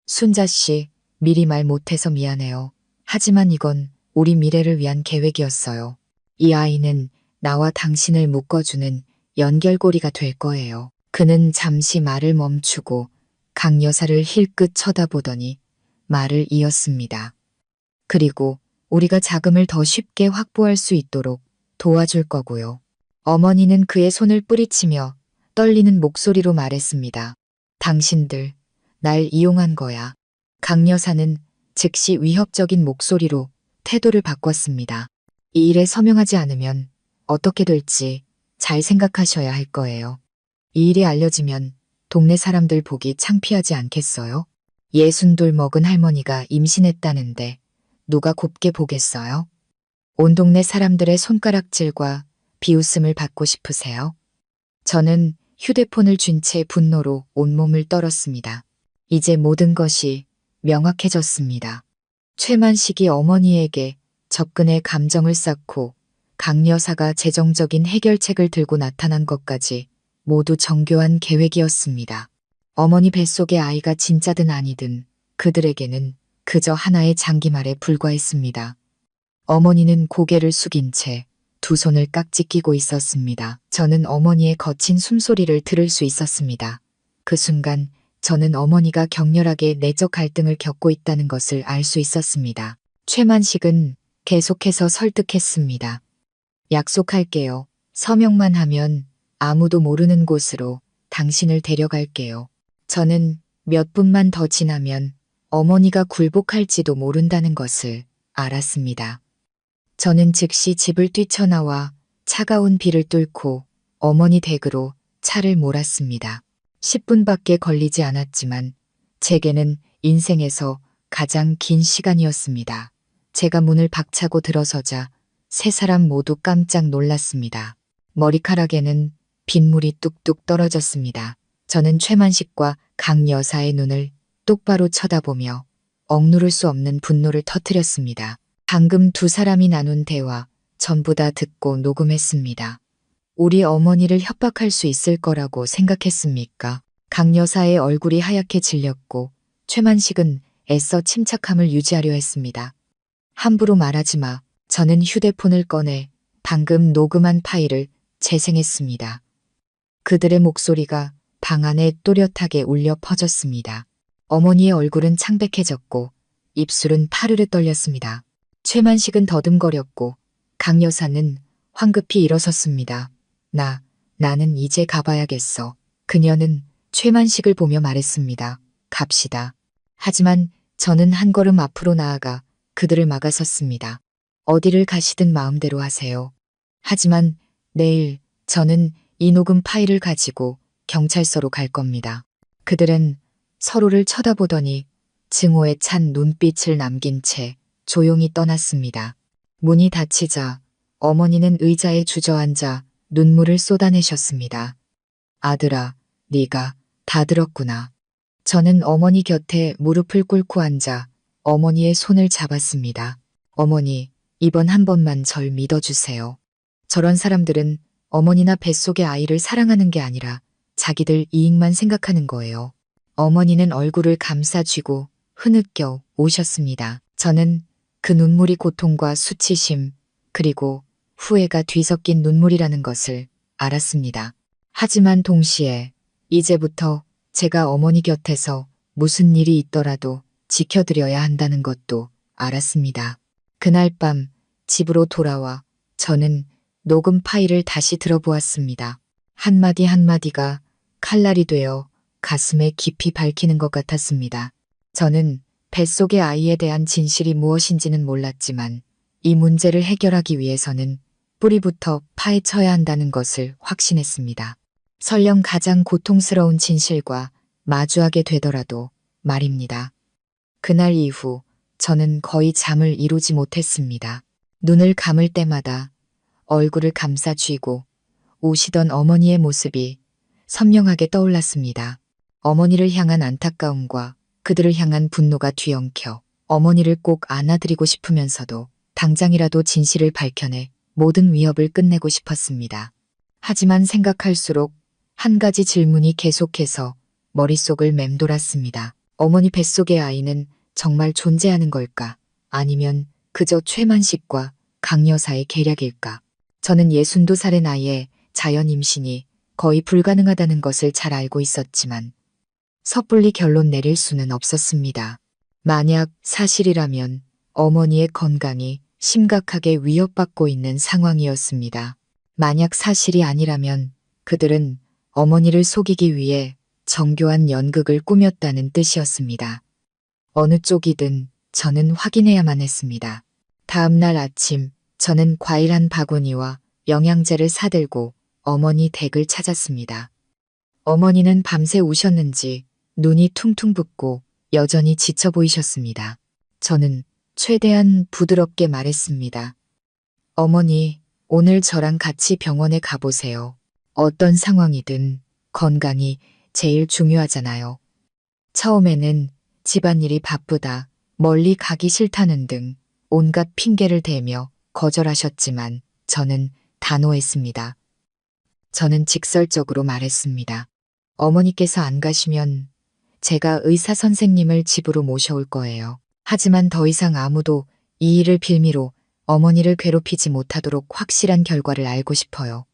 순자 씨, 미리 말 못해서 미안해요. 하지만 이건 우리 미래를 위한 계획이었어요. 이 아이는 나와 당신을 묶어주는 연결고리가 될 거예요. 그는 잠시 말을 멈추고 강 여사를 힐끗 쳐다보더니 말을 이었습니다. 그리고 우리가 자금을 더 쉽게 확보할 수 있도록 도와줄 거고요. 어머니는 그의 손을 뿌리치며 떨리는 목소리로 말했습니다. 당신들, 날 이용한 거야. 강 여사는 즉시 위협적인 목소리로 태도를 바꿨습니다. 이 일에 서명하지 않으면 어떻게 될지 잘 생각하셔야 할 거예요. 이 일이 알려지면 동네 사람들 보기 창피하지 않겠어요? 62 먹은 할머니가 임신했다는데 누가 곱게 보겠어요? 온 동네 사람들의 손가락질과 비웃음을 받고 싶으세요? 저는 휴대폰을 쥔 채 분노로 온몸을 떨었습니다. 이제 모든 것이 명확해졌습니다. 최만식이 어머니에게 접근의 감정을 쌓고 강 여사가 재정적인 해결책을 들고 나타난 것까지 모두 정교한 계획이었습니다. 어머니 뱃속의 아이가 진짜든 아니든 그들에게는 그저 하나의 장기말에 불과했습니다. 어머니는 고개를 숙인 채 두 손을 깍지 끼고 있었습니다. 저는 어머니의 거친 숨소리를 들을 수 있었습니다. 그 순간 저는 어머니가 격렬하게 내적 갈등을 겪고 있다는 것을 알 수 있었습니다. 최만식은 계속해서 설득했습니다. 약속할게요. 서명만 하면 아무도 모르는 곳으로 당신을 데려갈게요. 저는 몇 분만 더 지나면 어머니가 굴복할지도 모른다는 것을 알았습니다. 저는 즉시 집을 뛰쳐나와 차가운 비를 뚫고 어머니 댁으로 차를 몰았습니다. 10분밖에 걸리지 않았지만 제게는 인생에서 가장 긴 시간이었습니다. 제가 문을 박차고 들어서자 세 사람 모두 깜짝 놀랐습니다. 머리카락에는 빗물이 뚝뚝 떨어졌습니다. 저는 최만식과 강 여사의 눈을 똑바로 쳐다보며 억누를 수 없는 분노를 터뜨렸습니다. 방금 두 사람이 나눈 대화 전부 다 듣고 녹음했습니다. 우리 어머니를 협박할 수 있을 거라고 생각했습니까? 강 여사의 얼굴이 하얗게 질렸고 최만식은 애써 침착함을 유지하려 했습니다. 함부로 말하지 마. 저는 휴대폰을 꺼내 방금 녹음한 파일을 재생했습니다. 그들의 목소리가 방 안에 또렷하게 울려 퍼졌습니다. 어머니의 얼굴은 창백해졌고 입술은 파르르 떨렸습니다. 최만식은 더듬거렸고 강 여사는 황급히 일어섰습니다. 나는 이제 가봐야겠어. 그녀는 최만식을 보며 말했습니다. 갑시다. 하지만 저는 한 걸음 앞으로 나아가 그들을 막아섰습니다. 어디를 가시든 마음대로 하세요. 하지만 내일 저는 이 녹음 파일을 가지고 경찰서로 갈 겁니다. 그들은 서로를 쳐다보더니 증오에 찬 눈빛을 남긴 채 조용히 떠났습니다. 문이 닫히자 어머니는 의자에 주저앉아 눈물을 쏟아내셨습니다. 아들아, 네가 다 들었구나. 저는 어머니 곁에 무릎을 꿇고 앉아 어머니의 손을 잡았습니다. 어머니, 이번 한 번만 절 믿어주세요. 저런 사람들은 어머니나 뱃속의 아이를 사랑하는 게 아니라 자기들 이익만 생각하는 거예요. 어머니는 얼굴을 감싸쥐고 흐느껴 오셨습니다. 저는 그 눈물이 고통과 수치심 그리고 후회가 뒤섞인 눈물이라는 것을 알았습니다. 하지만 동시에 이제부터 제가 어머니 곁에서 무슨 일이 있더라도 지켜드려야 한다는 것도 알았습니다. 그날 밤 집으로 돌아와 저는 녹음 파일을 다시 들어보았습니다. 한마디 한마디가 칼날이 되어 가슴에 깊이 밝히는 것 같았습니다. 저는 뱃속의 아이에 대한 진실이 무엇인지는 몰랐지만 이 문제를 해결하기 위해서는 뿌리부터 파헤쳐야 한다는 것을 확신했습니다. 설령 가장 고통스러운 진실과 마주하게 되더라도 말입니다. 그날 이후 저는 거의 잠을 이루지 못했습니다. 눈을 감을 때마다 얼굴을 감싸 쥐고 우시던 어머니의 모습이 선명하게 떠올랐습니다. 어머니를 향한 안타까움과 그들을 향한 분노가 뒤엉켜 어머니를 꼭 안아드리고 싶으면서도 당장이라도 진실을 밝혀내 모든 위협을 끝내고 싶었습니다. 하지만 생각할수록 한 가지 질문이 계속해서 머릿속을 맴돌았습니다. 어머니 뱃속의 아이는 정말 존재하는 걸까? 아니면 그저 최만식과 강여사의 계략일까? 저는 62살의 나이에 자연 임신이 거의 불가능하다는 것을 잘 알고 있었지만 섣불리 결론 내릴 수는 없었습니다. 만약 사실이라면 어머니의 건강이 심각하게 위협받고 있는 상황이었습니다. 만약 사실이 아니라면 그들은 어머니를 속이기 위해 정교한 연극을 꾸몄다는 뜻이었습니다. 어느 쪽이든 저는 확인해야만 했습니다. 다음 날 아침 저는 과일 한 바구니와 영양제를 사들고 어머니 댁을 찾았습니다. 어머니는 밤새 우셨는지 눈이 퉁퉁 붓고 여전히 지쳐 보이셨습니다. 저는 최대한 부드럽게 말했습니다. 어머니, 오늘 저랑 같이 병원에 가보세요. 어떤 상황이든 건강이 제일 중요하잖아요. 처음에는 집안일이 바쁘다, 멀리 가기 싫다는 등 온갖 핑계를 대며 거절하셨지만 저는 단호했습니다. 저는 직설적으로 말했습니다. 어머니께서 안 가시면 제가 의사 선생님을 집으로 모셔올 거예요. 하지만 더 이상 아무도 이 일을 빌미로 어머니를 괴롭히지 못하도록 확실한 결과를 알고 싶어요.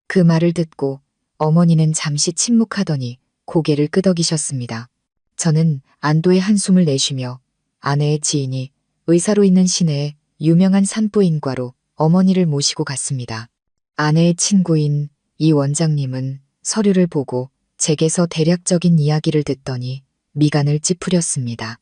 그 말을 듣고 어머니는 잠시 침묵하더니 고개를 끄덕이셨습니다. 저는 안도의 한숨을 내쉬며 아내의 지인이 의사로 있는 시내의 유명한 산부인과로 어머니를 모시고 갔습니다. 아내의 친구인 이 원장님은 서류를 보고 제게서 대략적인 이야기를 듣더니 미간을 찌푸렸습니다.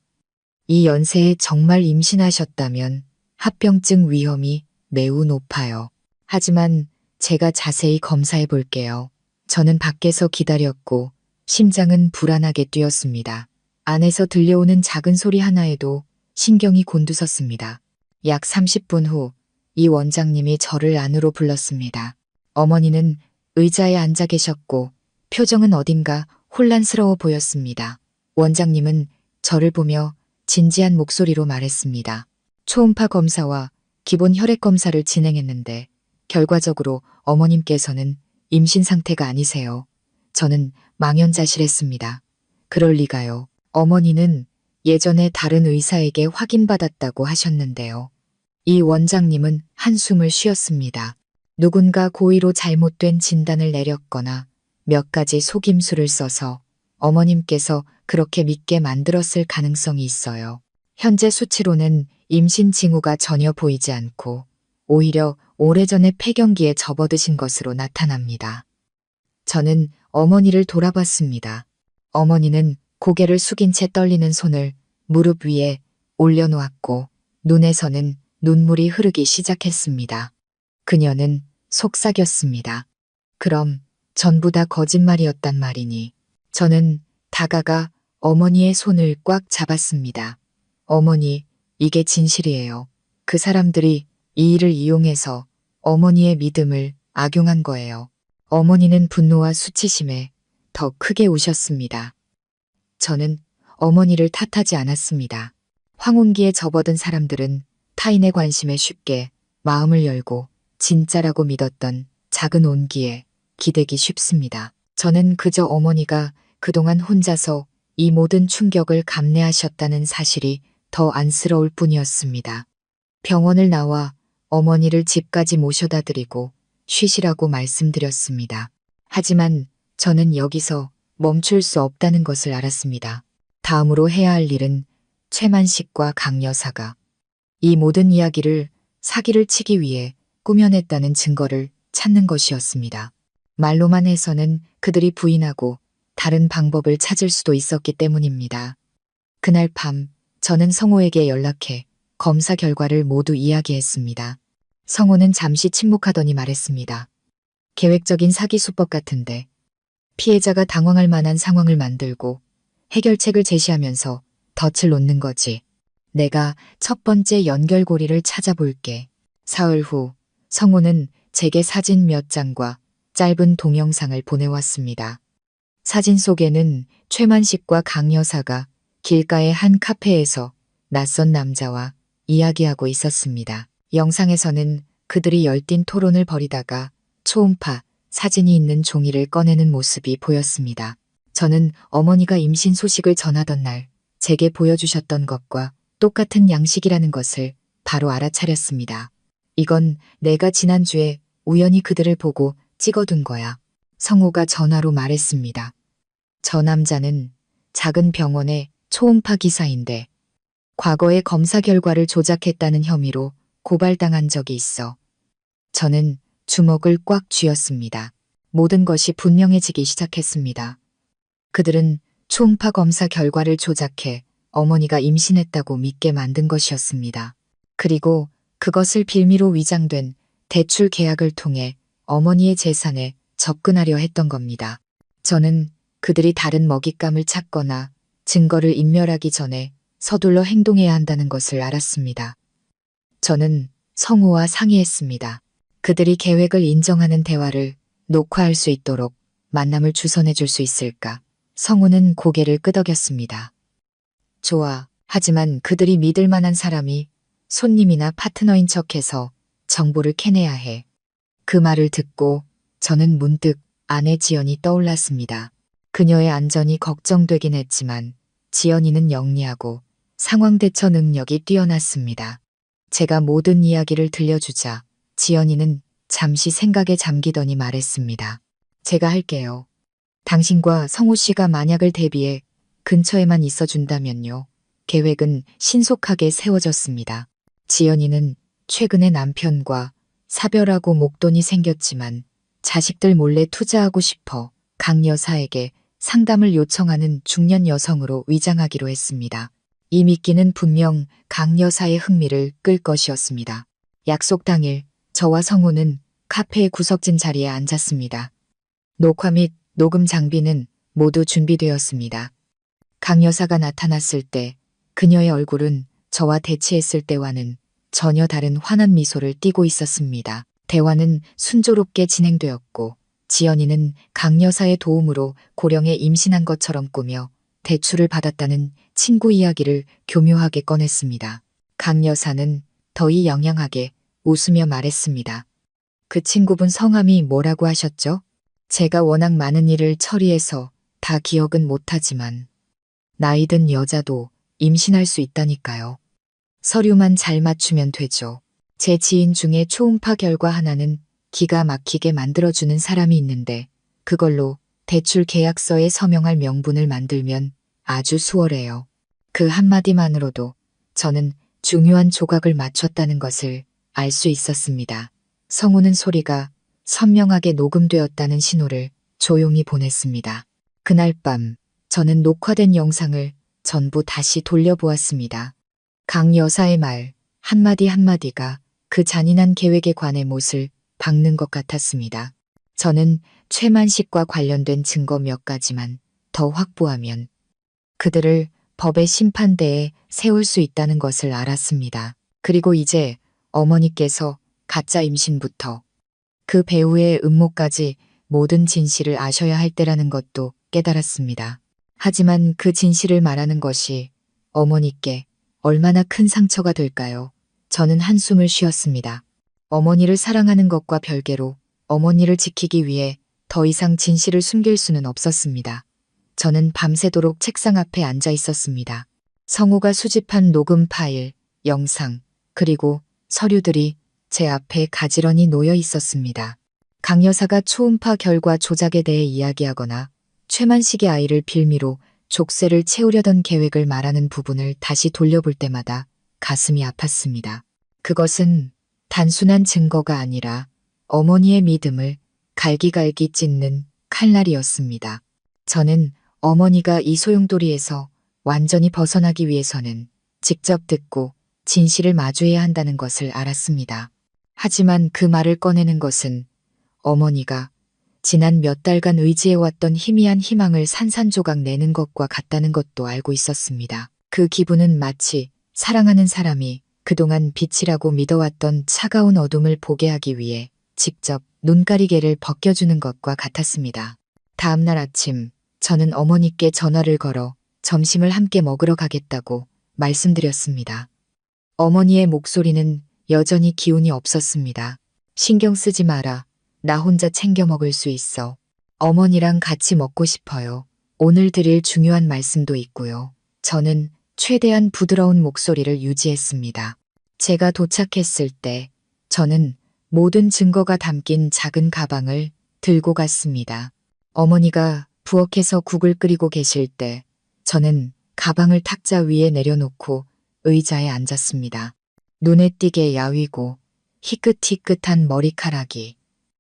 이 연세에 정말 임신하셨다면 합병증 위험이 매우 높아요. 하지만 제가 자세히 검사해 볼게요. 저는 밖에서 기다렸고 심장은 불안하게 뛰었습니다. 안에서 들려오는 작은 소리 하나에도 신경이 곤두섰습니다. 약 30분 후 이 원장님이 저를 안으로 불렀습니다. 어머니는 의자에 앉아 계셨고 표정은 어딘가 혼란스러워 보였습니다. 원장님은 저를 보며 진지한 목소리로 말했습니다. 초음파 검사와 기본 혈액 검사를 진행했는데 결과적으로 어머님께서는 임신 상태가 아니세요. 저는 망연자실했습니다. 그럴 리가요. 어머니는 예전에 다른 의사에게 확인받았다고 하셨는데요. 이 원장님은 한숨을 쉬었습니다. 누군가 고의로 잘못된 진단을 내렸거나 몇 가지 속임수를 써서 어머님께서 그렇게 믿게 만들었을 가능성이 있어요. 현재 수치로는 임신 징후가 전혀 보이지 않고 오히려 오래전에 폐경기에 접어드신 것으로 나타납니다. 저는 어머니를 돌아봤습니다. 어머니는 고개를 숙인 채 떨리는 손을 무릎 위에 올려놓았고 눈에서는 눈물이 흐르기 시작했습니다. 그녀는 속삭였습니다. 그럼 전부 다 거짓말이었단 말이니. 저는 다가가 어머니의 손을 꽉 잡았습니다. 어머니, 이게 진실이에요. 그 사람들이 이 일을 이용해서 어머니의 믿음을 악용한 거예요. 어머니는 분노와 수치심에 더 크게 우셨습니다. 저는 어머니를 탓하지 않았습니다. 황혼기에 접어든 사람들은 타인의 관심에 쉽게 마음을 열고 진짜라고 믿었던 작은 온기에 기대기 쉽습니다. 저는 그저 어머니가 그동안 혼자서 이 모든 충격을 감내하셨다는 사실이 더 안쓰러울 뿐이었습니다. 병원을 나와 어머니를 집까지 모셔다 드리고 쉬시라고 말씀드렸습니다. 하지만 저는 여기서 멈출 수 없다는 것을 알았습니다. 다음으로 해야 할 일은 최만식과 강 여사가 이 모든 이야기를 사기를 치기 위해 꾸며냈다는 증거를 찾는 것이었습니다. 말로만 해서는 그들이 부인하고 다른 방법을 찾을 수도 있었기 때문입니다. 그날 밤 저는 성호에게 연락해 검사 결과를 모두 이야기했습니다. 성호는 잠시 침묵하더니 말했습니다. 계획적인 사기 수법 같은데 피해자가 당황할 만한 상황을 만들고 해결책을 제시하면서 덫을 놓는 거지. 내가 첫 번째 연결고리를 찾아볼게. 사흘 후 성호는 제게 사진 몇 장과 짧은 동영상을 보내왔습니다. 사진 속에는 최만식과 강 여사가 길가의 한 카페에서 낯선 남자와 이야기하고 있었습니다. 영상에서는 그들이 열띤 토론을 벌이다가 초음파 사진이 있는 종이를 꺼내는 모습이 보였습니다. 저는 어머니가 임신 소식을 전하던 날 제게 보여주셨던 것과 똑같은 양식이라는 것을 바로 알아차렸습니다. 이건 내가 지난주에 우연히 그들을 보고 찍어둔 거야. 성우가 전화로 말했습니다. 저 남자는 작은 병원의 초음파 기사인데 과거에 검사 결과를 조작했다는 혐의로 고발당한 적이 있어. 저는 주먹을 꽉 쥐었습니다. 모든 것이 분명해지기 시작했습니다. 그들은 초음파 검사 결과를 조작해 어머니가 임신했다고 믿게 만든 것이었습니다. 그리고 그것을 빌미로 위장된 대출 계약을 통해 어머니의 재산에 접근하려 했던 겁니다. 저는 그들이 다른 먹잇감을 찾거나 증거를 인멸하기 전에 서둘러 행동해야 한다는 것을 알았습니다. 저는 성우와 상의했습니다. 그들이 계획을 인정하는 대화를 녹화할 수 있도록 만남을 주선해 줄 수 있을까? 성우는 고개를 끄덕였습니다. 좋아. 하지만 그들이 믿을 만한 사람이 손님이나 파트너인 척해서 정보를 캐내야 해. 그 말을 듣고 저는 문득 아내 지연이 떠올랐습니다. 그녀의 안전이 걱정되긴 했지만 지연이는 영리하고 상황 대처 능력이 뛰어났습니다. 제가 모든 이야기를 들려주자 지연이는 잠시 생각에 잠기더니 말했습니다. 제가 할게요. 당신과 성우 씨가 만약을 대비해 근처에만 있어준다면요. 계획은 신속하게 세워졌습니다. 지연이는 최근에 남편과 사별하고 목돈이 생겼지만 자식들 몰래 투자하고 싶어 강 여사에게 상담을 요청하는 중년 여성으로 위장하기로 했습니다. 이 미끼는 분명 강 여사의 흥미를 끌 것이었습니다. 약속 당일 저와 성우는 카페의 구석진 자리에 앉았습니다. 녹화 및 녹음 장비는 모두 준비되었습니다. 강 여사가 나타났을 때 그녀의 얼굴은 저와 대치했을 때와는 전혀 다른 환한 미소를 띠고 있었습니다. 대화는 순조롭게 진행되었고 지연이는 강 여사의 도움으로 고령에 임신한 것처럼 꾸며 대출을 받았다는 친구 이야기를 교묘하게 꺼냈습니다. 강 여사는 더위 영양하게 웃으며 말했습니다. 그 친구분 성함이 뭐라고 하셨죠? 제가 워낙 많은 일을 처리해서 다 기억은 못하지만 나이든 여자도 임신할 수 있다니까요. 서류만 잘 맞추면 되죠. 제 지인 중에 초음파 결과 하나는 기가 막히게 만들어주는 사람이 있는데 그걸로 대출 계약서에 서명할 명분을 만들면 아주 수월해요. 그 한마디만으로도 저는 중요한 조각을 맞췄다는 것을 알 수 있었습니다. 성우는 소리가 선명하게 녹음되었다는 신호를 조용히 보냈습니다. 그날 밤 저는 녹화된 영상을 전부 다시 돌려보았습니다. 강 여사의 말 한마디 한마디가 그 잔인한 계획에 관해 못을 박는 것 같았습니다. 저는 최만식과 관련된 증거 몇 가지만 더 확보하면 그들을 법의 심판대에 세울 수 있다는 것을 알았습니다. 그리고 이제 어머니께서 가짜 임신부터 그 배우의 음모까지 모든 진실을 아셔야 할 때라는 것도 깨달았습니다. 하지만 그 진실을 말하는 것이 어머니께 얼마나 큰 상처가 될까요? 저는 한숨을 쉬었습니다. 어머니를 사랑하는 것과 별개로 어머니를 지키기 위해 더 이상 진실을 숨길 수는 없었습니다. 저는 밤새도록 책상 앞에 앉아 있었습니다. 성우가 수집한 녹음 파일, 영상, 그리고 서류들이 제 앞에 가지런히 놓여 있었습니다. 강 여사가 초음파 결과 조작에 대해 이야기하거나 최만식의 아이를 빌미로 족쇄를 채우려던 계획을 말하는 부분을 다시 돌려볼 때마다 가슴이 아팠습니다. 그것은 단순한 증거가 아니라 어머니의 믿음을 갈기갈기 찢는 칼날이었습니다. 저는 어머니가 이 소용돌이에서 완전히 벗어나기 위해서는 직접 듣고 진실을 마주해야 한다는 것을 알았습니다. 하지만 그 말을 꺼내는 것은 어머니가 지난 몇 달간 의지해왔던 희미한 희망을 산산조각 내는 것과 같다는 것도 알고 있었습니다. 그 기분은 마치 사랑하는 사람이 그동안 빛이라고 믿어왔던 차가운 어둠을 보게 하기 위해 직접 눈가리개를 벗겨주는 것과 같았습니다. 다음 날 아침 저는 어머니께 전화를 걸어 점심을 함께 먹으러 가겠다고 말씀드렸습니다. 어머니의 목소리는 여전히 기운이 없었습니다. 신경 쓰지 마라. 나 혼자 챙겨 먹을 수 있어. 어머니랑 같이 먹고 싶어요. 오늘 드릴 중요한 말씀도 있고요. 저는 최대한 부드러운 목소리를 유지했습니다. 제가 도착했을 때 저는 모든 증거가 담긴 작은 가방을 들고 갔습니다. 어머니가 부엌에서 국을 끓이고 계실 때 저는 가방을 탁자 위에 내려놓고 의자에 앉았습니다. 눈에 띄게 야위고 희끗희끗한 머리카락이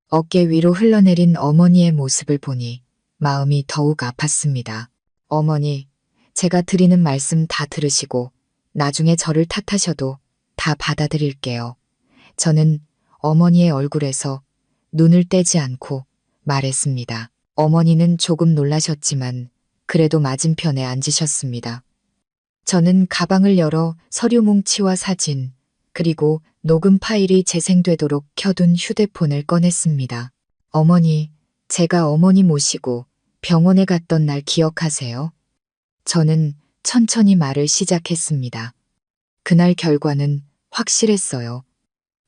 어깨 위로 흘러내린 어머니의 모습을 보니 마음이 더욱 아팠습니다. 어머니, 제가 드리는 말씀 다 들으시고 나중에 저를 탓하셔도 다 받아들일게요. 저는 어머니의 얼굴에서 눈을 떼지 않고 말했습니다. 어머니는 조금 놀라셨지만 그래도 맞은편에 앉으셨습니다. 저는 가방을 열어 서류 뭉치와 사진, 그리고 녹음 파일이 재생되도록 켜둔 휴대폰을 꺼냈습니다. 어머니, 제가 어머니 모시고 병원에 갔던 날 기억하세요? 저는 천천히 말을 시작했습니다. 그날 결과는 확실했어요.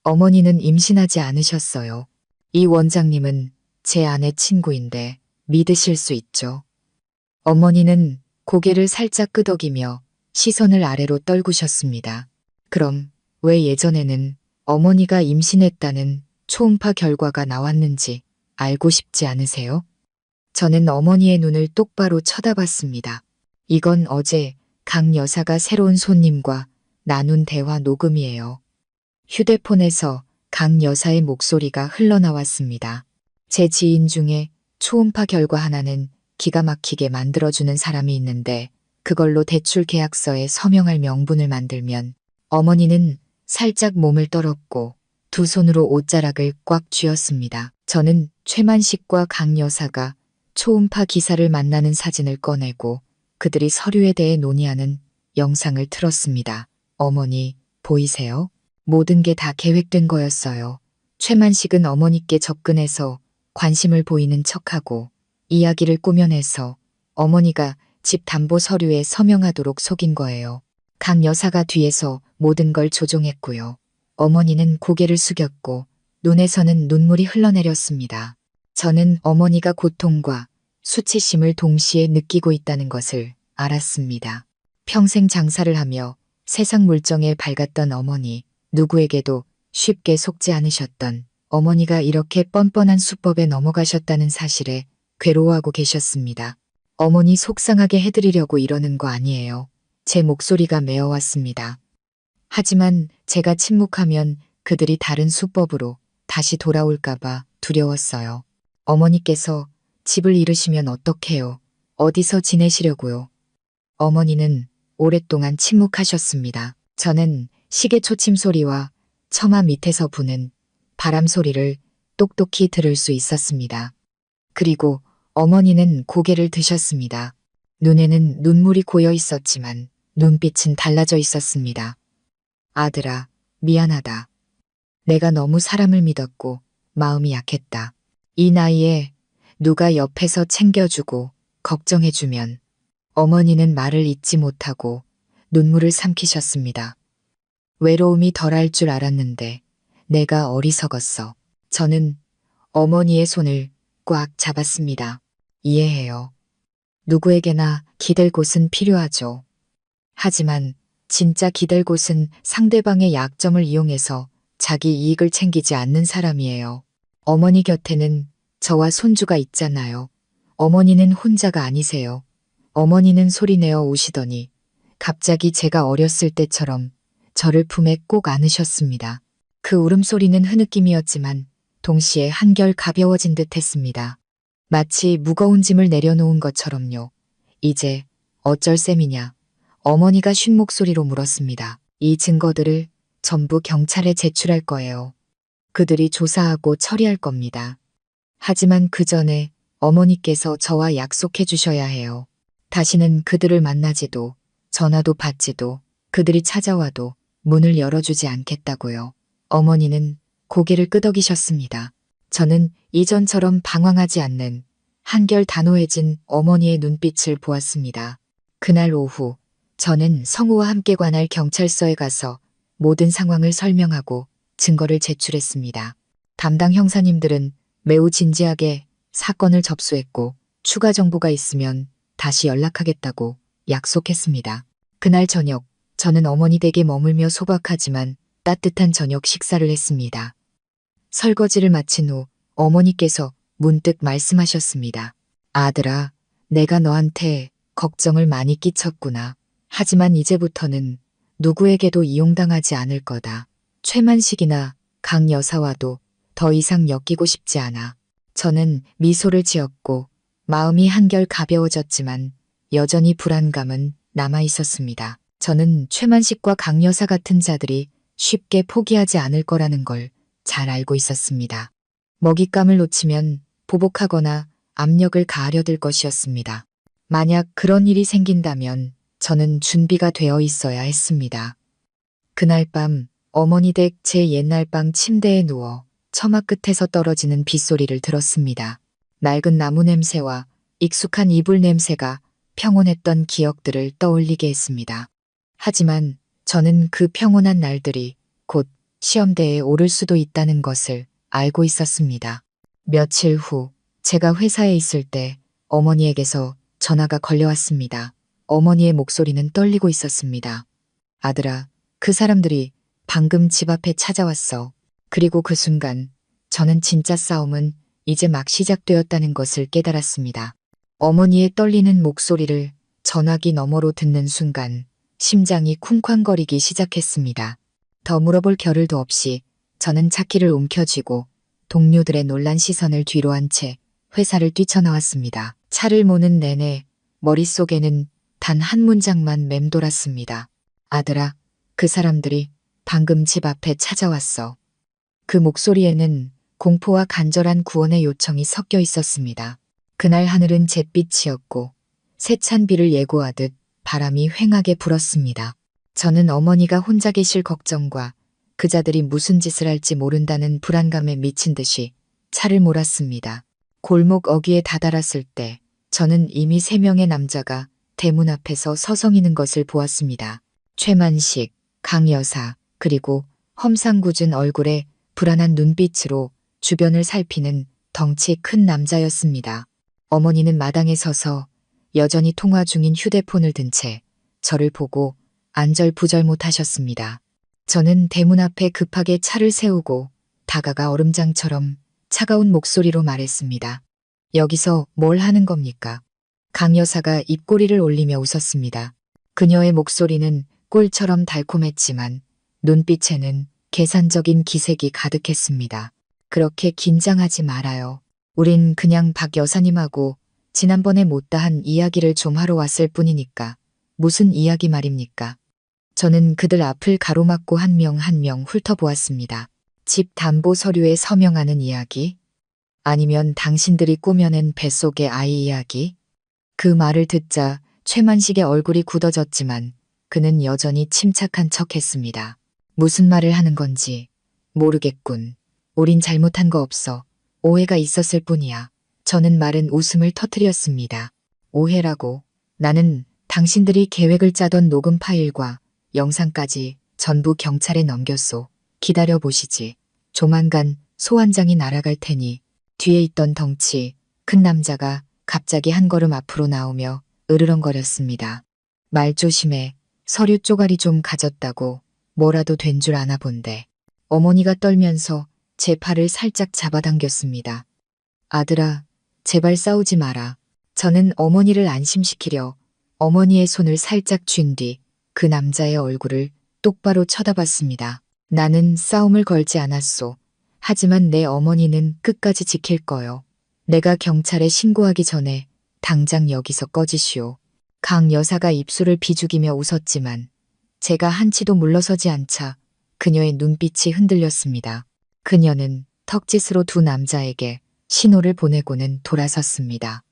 어머니는 임신하지 않으셨어요. 이 원장님은 제 아내 친구인데 믿으실 수 있죠. 어머니는 고개를 살짝 끄덕이며 시선을 아래로 떨구셨습니다. 그럼 왜 예전에는 어머니가 임신했다는 초음파 결과가 나왔는지 알고 싶지 않으세요? 저는 어머니의 눈을 똑바로 쳐다봤습니다. 이건 어제 강 여사가 새로운 손님과 나눈 대화 녹음이에요. 휴대폰에서 강 여사의 목소리가 흘러나왔습니다. 제 지인 중에 초음파 결과 하나는 기가 막히게 만들어주는 사람이 있는데 그걸로 대출 계약서에 서명할 명분을 만들면 어머니는 살짝 몸을 떨었고 두 손으로 옷자락을 꽉 쥐었습니다. 저는 최만식과 강 여사가 초음파 기사를 만나는 사진을 꺼내고 그들이 서류에 대해 논의하는 영상을 틀었습니다. 어머니, 보이세요? 모든 게 다 계획된 거였어요. 최만식은 어머니께 접근해서 관심을 보이는 척하고 이야기를 꾸며내서 어머니가 집 담보 서류에 서명하도록 속인 거예요. 강 여사가 뒤에서 모든 걸 조종했고요. 어머니는 고개를 숙였고 눈에서는 눈물이 흘러내렸습니다. 저는 어머니가 고통과 수치심을 동시에 느끼고 있다는 것을 알았습니다. 평생 장사를 하며 세상 물정에 밝았던 어머니, 누구에게도 쉽게 속지 않으셨던 어머니가 이렇게 뻔뻔한 수법에 넘어가셨다는 사실에 괴로워하고 계셨습니다. 어머니 속상하게 해드리려고 이러는 거 아니에요. 제 목소리가 메어왔습니다. 하지만 제가 침묵하면 그들이 다른 수법으로 다시 돌아올까봐 두려웠어요. 어머니께서 집을 잃으시면 어떡해요? 어디서 지내시려고요? 어머니는 오랫동안 침묵하셨습니다. 저는 시계 초침 소리와 처마 밑에서 부는 바람 소리를 똑똑히 들을 수 있었습니다. 그리고 어머니는 고개를 드셨습니다. 눈에는 눈물이 고여 있었지만 눈빛은 달라져 있었습니다. 아들아, 미안하다. 내가 너무 사람을 믿었고 마음이 약했다. 이 나이에 누가 옆에서 챙겨주고 걱정해주면 어머니는 말을 잇지 못하고 눈물을 삼키셨습니다. 외로움이 덜할 줄 알았는데 내가 어리석었어. 저는 어머니의 손을 꽉 잡았습니다. 이해해요. 누구에게나 기댈 곳은 필요하죠. 하지만 진짜 기댈 곳은 상대방의 약점을 이용해서 자기 이익을 챙기지 않는 사람이에요. 어머니 곁에는 저와 손주가 있잖아요. 어머니는 혼자가 아니세요. 어머니는 소리내어 우시더니 갑자기 제가 어렸을 때처럼 저를 품에 꼭 안으셨습니다. 그 울음소리는 흐느낌이었지만 동시에 한결 가벼워진 듯 했습니다. 마치 무거운 짐을 내려놓은 것처럼요. 이제 어쩔 셈이냐? 어머니가 쉰 목소리로 물었습니다. 이 증거들을 전부 경찰에 제출할 거예요. 그들이 조사하고 처리할 겁니다. 하지만 그 전에 어머니께서 저와 약속해 주셔야 해요. 다시는 그들을 만나지도 전화도 받지도 그들이 찾아와도 문을 열어주지 않겠다고요. 어머니는 고개를 끄덕이셨습니다. 저는 이전처럼 방황하지 않는 한결 단호해진 어머니의 눈빛을 보았습니다. 그날 오후 저는 성우와 함께 관할 경찰서에 가서 모든 상황을 설명하고 증거를 제출했습니다. 담당 형사님들은 매우 진지하게 사건을 접수했고 추가 정보가 있으면 다시 연락하겠다고 약속했습니다. 그날 저녁 저는 어머니 댁에 머물며 소박하지만 따뜻한 저녁 식사를 했습니다. 설거지를 마친 후 어머니께서 문득 말씀하셨습니다. 아들아, 내가 너한테 걱정을 많이 끼쳤구나. 하지만 이제부터는 누구에게도 이용당하지 않을 거다. 최만식이나 강 여사와도 더 이상 엮이고 싶지 않아. 저는 미소를 지었고 마음이 한결 가벼워졌지만 여전히 불안감은 남아 있었습니다. 저는 최만식과 강 여사 같은 자들이 쉽게 포기하지 않을 거라는 걸 잘 알고 있었습니다. 먹잇감을 놓치면 보복하거나 압력을 가하려 들 것이었습니다. 만약 그런 일이 생긴다면 저는 준비가 되어 있어야 했습니다. 그날 밤 어머니 댁 제 옛날 방 침대에 누워 처마 끝에서 떨어지는 빗소리를 들었습니다. 낡은 나무 냄새와 익숙한 이불 냄새가 평온했던 기억들을 떠올리게 했습니다. 하지만 저는 그 평온한 날들이 곧 시험대에 오를 수도 있다는 것을 알고 있었습니다. 며칠 후 제가 회사에 있을 때 어머니에게서 전화가 걸려왔습니다. 어머니의 목소리는 떨리고 있었습니다. 아들아, 그 사람들이 방금 집 앞에 찾아왔어. 그리고 그 순간 저는 진짜 싸움은 이제 막 시작되었다는 것을 깨달았습니다. 어머니의 떨리는 목소리를 전화기 너머로 듣는 순간 심장이 쿵쾅거리기 시작했습니다. 더 물어볼 겨를도 없이 저는 차키를 움켜쥐고 동료들의 놀란 시선을 뒤로 한 채 회사를 뛰쳐나왔습니다. 차를 모는 내내 머릿속에는 단 한 문장만 맴돌았습니다. 아들아, 그 사람들이 방금 집 앞에 찾아왔어. 그 목소리에는 공포와 간절한 구원의 요청이 섞여 있었습니다. 그날 하늘은 잿빛이었고 세찬 비를 예고하듯 바람이 휑하게 불었습니다. 저는 어머니가 혼자 계실 걱정과 그자들이 무슨 짓을 할지 모른다는 불안감에 미친 듯이 차를 몰았습니다. 골목 어귀에 다다랐을 때 저는 이미 3명의 남자가 대문 앞에서 서성이는 것을 보았습니다. 최만식, 강 여사, 그리고 험상궂은 얼굴에 불안한 눈빛으로 주변을 살피는 덩치 큰 남자였습니다. 어머니는 마당에 서서 여전히 통화 중인 휴대폰을 든 채 저를 보고 안절부절 못하셨습니다. 저는 대문 앞에 급하게 차를 세우고 다가가 얼음장처럼 차가운 목소리로 말했습니다. 여기서 뭘 하는 겁니까? 강 여사가 입꼬리를 올리며 웃었습니다. 그녀의 목소리는 꿀처럼 달콤했지만 눈빛에는 계산적인 기색이 가득했습니다. 그렇게 긴장하지 말아요. 우린 그냥 박 여사님하고 지난번에 못다한 이야기를 좀 하러 왔을 뿐이니까. 무슨 이야기 말입니까? 저는 그들 앞을 가로막고 한 명 한 명 훑어보았습니다. 집 담보 서류에 서명하는 이야기? 아니면 당신들이 꾸며낸 뱃속의 아이 이야기? 그 말을 듣자 최만식의 얼굴이 굳어졌지만 그는 여전히 침착한 척했습니다. 무슨 말을 하는 건지 모르겠군. 우린 잘못한 거 없어. 오해가 있었을 뿐이야. 저는 마른 웃음을 터뜨렸습니다. 오해라고. 나는 당신들이 계획을 짜던 녹음 파일과 영상까지 전부 경찰에 넘겼소. 기다려보시지. 조만간 소환장이 날아갈 테니. 뒤에 있던 덩치 큰 남자가 갑자기 한 걸음 앞으로 나오며 으르렁거렸습니다. 말 조심해. 서류 쪼가리 좀 가졌다고 뭐라도 된 줄 아나 본데. 어머니가 떨면서 제 팔을 살짝 잡아당겼습니다. 아들아, 제발 싸우지 마라. 저는 어머니를 안심시키려 어머니의 손을 살짝 쥔 뒤 그 남자의 얼굴을 똑바로 쳐다봤습니다. 나는 싸움을 걸지 않았소. 하지만 내 어머니는 끝까지 지킬 거요. 내가 경찰에 신고하기 전에 당장 여기서 꺼지시오. 강 여사가 입술을 비죽이며 웃었지만 제가 한치도 물러서지 않자 그녀의 눈빛이 흔들렸습니다. 그녀는 턱짓으로 두 남자에게 신호를 보내고는 돌아섰습니다.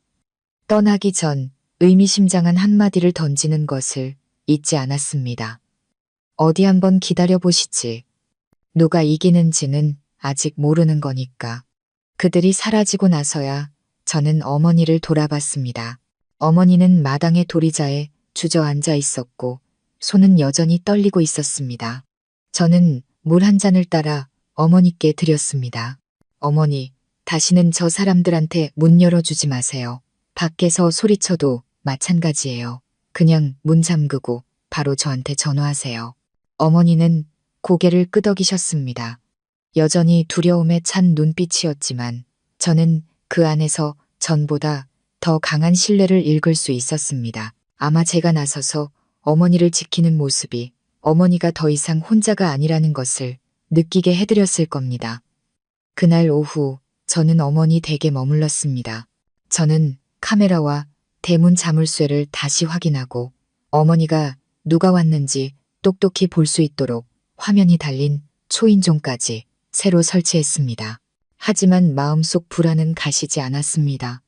떠나기 전 의미심장한 한마디를 던지는 것을 잊지 않았습니다. 어디 한번 기다려 보시지. 누가 이기는지는 아직 모르는 거니까. 그들이 사라지고 나서야 저는 어머니를 돌아봤습니다. 어머니는 마당의 도리자에 주저앉아 있었고 손은 여전히 떨리고 있었습니다. 저는 물 한 잔을 따라 어머니께 드렸습니다. 어머니, 다시는 저 사람들한테 문 열어주지 마세요. 밖에서 소리쳐도 마찬가지예요. 그냥 문 잠그고 바로 저한테 전화하세요. 어머니는 고개를 끄덕이셨습니다. 여전히 두려움에 찬 눈빛이었지만 저는 그 안에서 전보다 더 강한 신뢰를 읽을 수 있었습니다. 아마 제가 나서서 어머니를 지키는 모습이 어머니가 더 이상 혼자가 아니라는 것을 느끼게 해드렸을 겁니다. 그날 오후 저는 어머니 댁에 머물렀습니다. 저는 카메라와 대문 자물쇠를 다시 확인하고 어머니가 누가 왔는지 똑똑히 볼 수 있도록 화면이 달린 초인종까지 새로 설치했습니다. 하지만 마음속 불안은 가시지 않았습니다.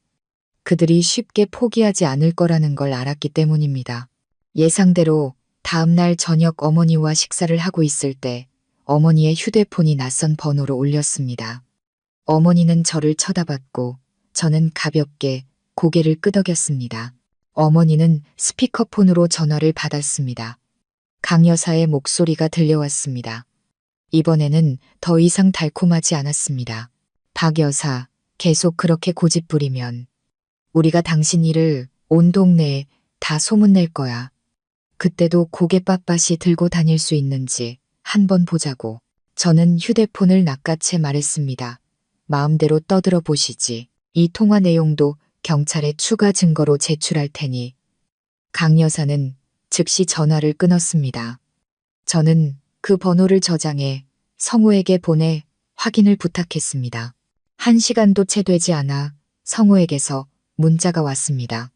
그들이 쉽게 포기하지 않을 거라는 걸 알았기 때문입니다. 예상대로 다음날 저녁 어머니와 식사를 하고 있을 때 어머니의 휴대폰이 낯선 번호로 울렸습니다. 어머니는 저를 쳐다봤고 저는 가볍게 고개를 끄덕였습니다. 어머니는 스피커폰으로 전화를 받았습니다. 강 여사의 목소리가 들려왔습니다. 이번에는 더 이상 달콤하지 않았습니다. 박 여사, 계속 그렇게 고집 부리면 우리가 당신 일을 온 동네에 다 소문낼 거야. 그때도 고개 빳빳이 들고 다닐 수 있는지 한번 보자고. 저는 휴대폰을 낚아채 말했습니다. 마음대로 떠들어 보시지. 이 통화 내용도 경찰에 추가 증거로 제출할 테니. 강 여사는 즉시 전화를 끊었습니다. 저는 그 번호를 저장해 성우에게 보내 확인을 부탁했습니다. 1시간도 채 되지 않아 성우에게서 문자가 왔습니다.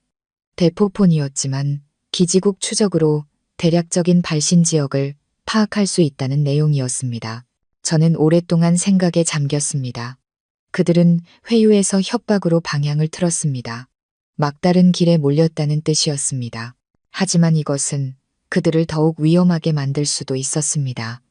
대포폰이었지만 기지국 추적으로 대략적인 발신 지역을 파악할 수 있다는 내용이었습니다. 저는 오랫동안 생각에 잠겼습니다. 그들은 회유에서 협박으로 방향을 틀었습니다. 막다른 길에 몰렸다는 뜻이었습니다. 하지만 이것은 그들을 더욱 위험하게 만들 수도 있었습니다.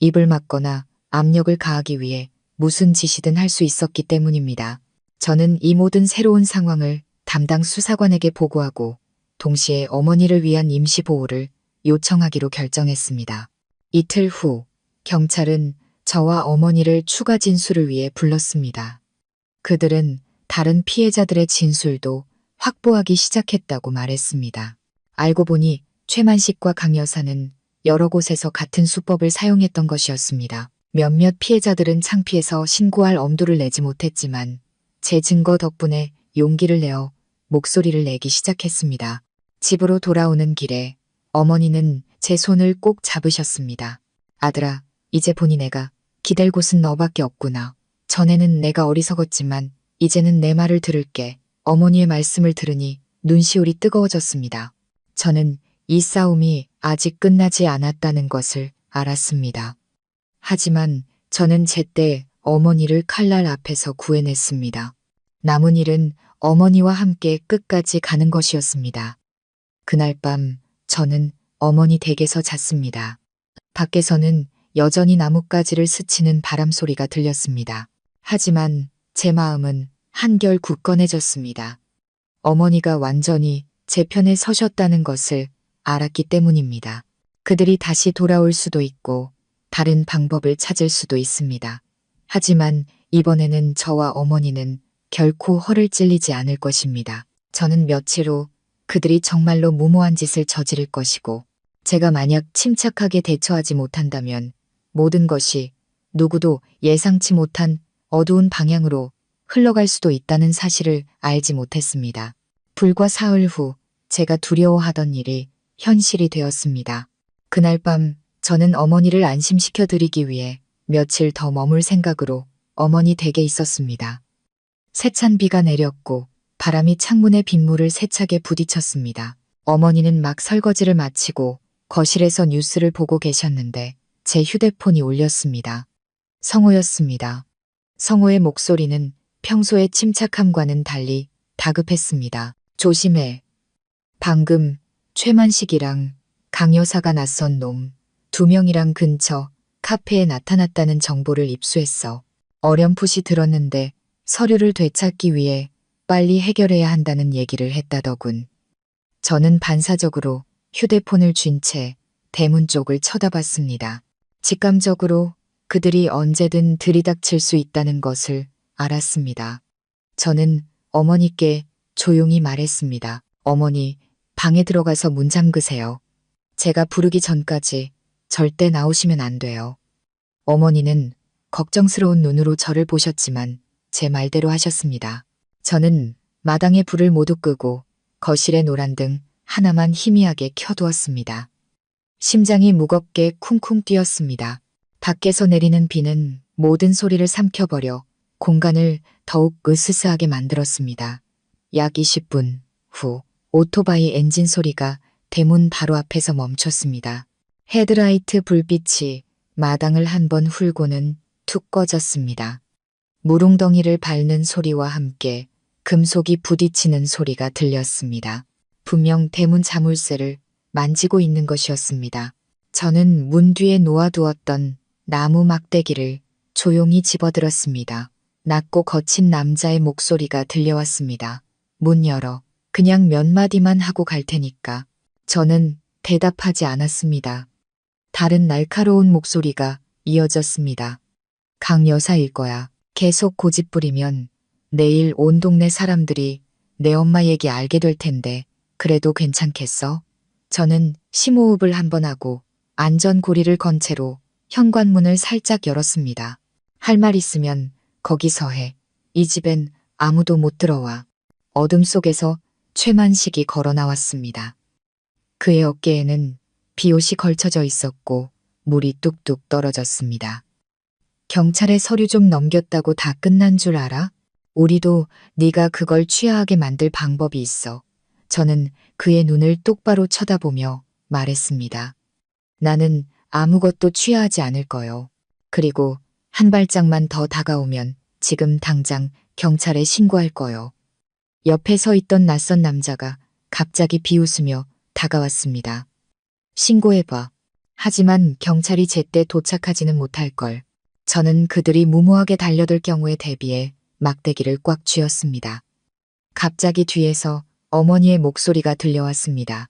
입을 막거나 압력을 가하기 위해 무슨 짓이든 할 수 있었기 때문입니다. 저는 이 모든 새로운 상황을 담당 수사관에게 보고하고 동시에 어머니를 위한 임시보호를 요청하기로 결정했습니다. 이틀 후 경찰은 저와 어머니를 추가 진술을 위해 불렀습니다. 그들은 다른 피해자들의 진술도 확보하기 시작했다고 말했습니다. 알고 보니 최만식과 강 여사는 여러 곳에서 같은 수법을 사용했던 것이었습니다. 몇몇 피해자들은 창피해서 신고할 엄두를 내지 못했지만 제 증거 덕분에 용기를 내어 목소리를 내기 시작했습니다. 집으로 돌아오는 길에 어머니는 제 손을 꼭 잡으셨습니다. 아들아, 이제 보니 내가 기댈 곳은 너밖에 없구나. 전에는 내가 어리석었지만 이제는 내 말을 들을게. 어머니의 말씀을 들으니 눈시울이 뜨거워졌습니다. 저는 이 싸움이 아직 끝나지 않았다는 것을 알았습니다. 하지만 저는 제때 어머니를 칼날 앞에서 구해냈습니다. 남은 일은 어머니와 함께 끝까지 가는 것이었습니다. 그날 밤 저는 어머니 댁에서 잤습니다. 밖에서는 여전히 나뭇가지를 스치는 바람 소리가 들렸습니다. 하지만 제 마음은 한결 굳건해졌습니다. 어머니가 완전히 제 편에 서셨다는 것을 알았기 때문입니다. 그들이 다시 돌아올 수도 있고 다른 방법을 찾을 수도 있습니다. 하지만 이번에는 저와 어머니는 결코 허를 찔리지 않을 것입니다. 저는 며칠 후 그들이 정말로 무모한 짓을 저지를 것이고 제가 만약 침착하게 대처하지 못한다면 모든 것이 누구도 예상치 못한 어두운 방향으로 흘러갈 수도 있다는 사실을 알지 못했습니다. 불과 사흘 후 제가 두려워하던 일이 현실이 되었습니다. 그날 밤 저는 어머니를 안심시켜 드리기 위해 며칠 더 머물 생각으로 어머니 댁에 있었습니다. 세찬 비가 내렸고 바람이 창문에 빗물을 세차게 부딪혔습니다. 어머니는 막 설거지를 마치고 거실에서 뉴스를 보고 계셨는데 제 휴대폰이 울렸습니다. 성호였습니다. 성호의 목소리는 평소의 침착함과는 달리 다급했습니다. 조심해. 방금 최만식이랑 강 여사가 낯선 놈 2명이랑 근처 카페에 나타났다는 정보를 입수했어. 어렴풋이 들었는데 서류를 되찾기 위해 빨리 해결해야 한다는 얘기를 했다더군. 저는 반사적으로 휴대폰을 쥔 채 대문 쪽을 쳐다봤습니다. 직감적으로 그들이 언제든 들이닥칠 수 있다는 것을 알았습니다. 저는 어머니께 조용히 말했습니다. 어머니, 방에 들어가서 문 잠그세요. 제가 부르기 전까지 절대 나오시면 안 돼요. 어머니는 걱정스러운 눈으로 저를 보셨지만 제 말대로 하셨습니다. 저는 마당에 불을 모두 끄고 거실에 노란 등 하나만 희미하게 켜두었습니다. 심장이 무겁게 쿵쿵 뛰었습니다. 밖에서 내리는 비는 모든 소리를 삼켜버려 공간을 더욱 으스스하게 만들었습니다. 약 20분 후 오토바이 엔진 소리가 대문 바로 앞에서 멈췄습니다. 헤드라이트 불빛이 마당을 한번 훑고는 툭 꺼졌습니다. 무릉덩이를 밟는 소리와 함께 금속이 부딪히는 소리가 들렸습니다. 분명 대문 자물쇠를 만지고 있는 것이었습니다. 저는 문 뒤에 놓아두었던 나무 막대기를 조용히 집어들었습니다. 낮고 거친 남자의 목소리가 들려왔습니다. 문 열어. 그냥 몇 마디만 하고 갈 테니까. 저는 대답하지 않았습니다. 다른 날카로운 목소리가 이어졌습니다. 강 여사일 거야. 계속 고집부리면 내일 온 동네 사람들이 내 엄마 얘기 알게 될 텐데 그래도 괜찮겠어? 저는 심호흡을 한번 하고 안전고리를 건 채로 현관문을 살짝 열었습니다. 할 말 있으면 거기서 해. 이 집엔 아무도 못 들어와. 어둠 속에서 최만식이 걸어 나왔습니다. 그의 어깨에는 비옷이 걸쳐져 있었고 물이 뚝뚝 떨어졌습니다. 경찰에 서류 좀 넘겼다고 다 끝난 줄 알아? 우리도 네가 그걸 취하하게 만들 방법이 있어. 저는 그의 눈을 똑바로 쳐다보며 말했습니다. 나는 아무것도 취하하지 않을 거요. 그리고 한 발짝만 더 다가오면 지금 당장 경찰에 신고할 거요. 옆에 서 있던 낯선 남자가 갑자기 비웃으며 다가왔습니다. 신고해봐. 하지만 경찰이 제때 도착하지는 못할 걸. 저는 그들이 무모하게 달려들 경우에 대비해 막대기를 꽉 쥐었습니다. 갑자기 뒤에서 어머니의 목소리가 들려왔습니다.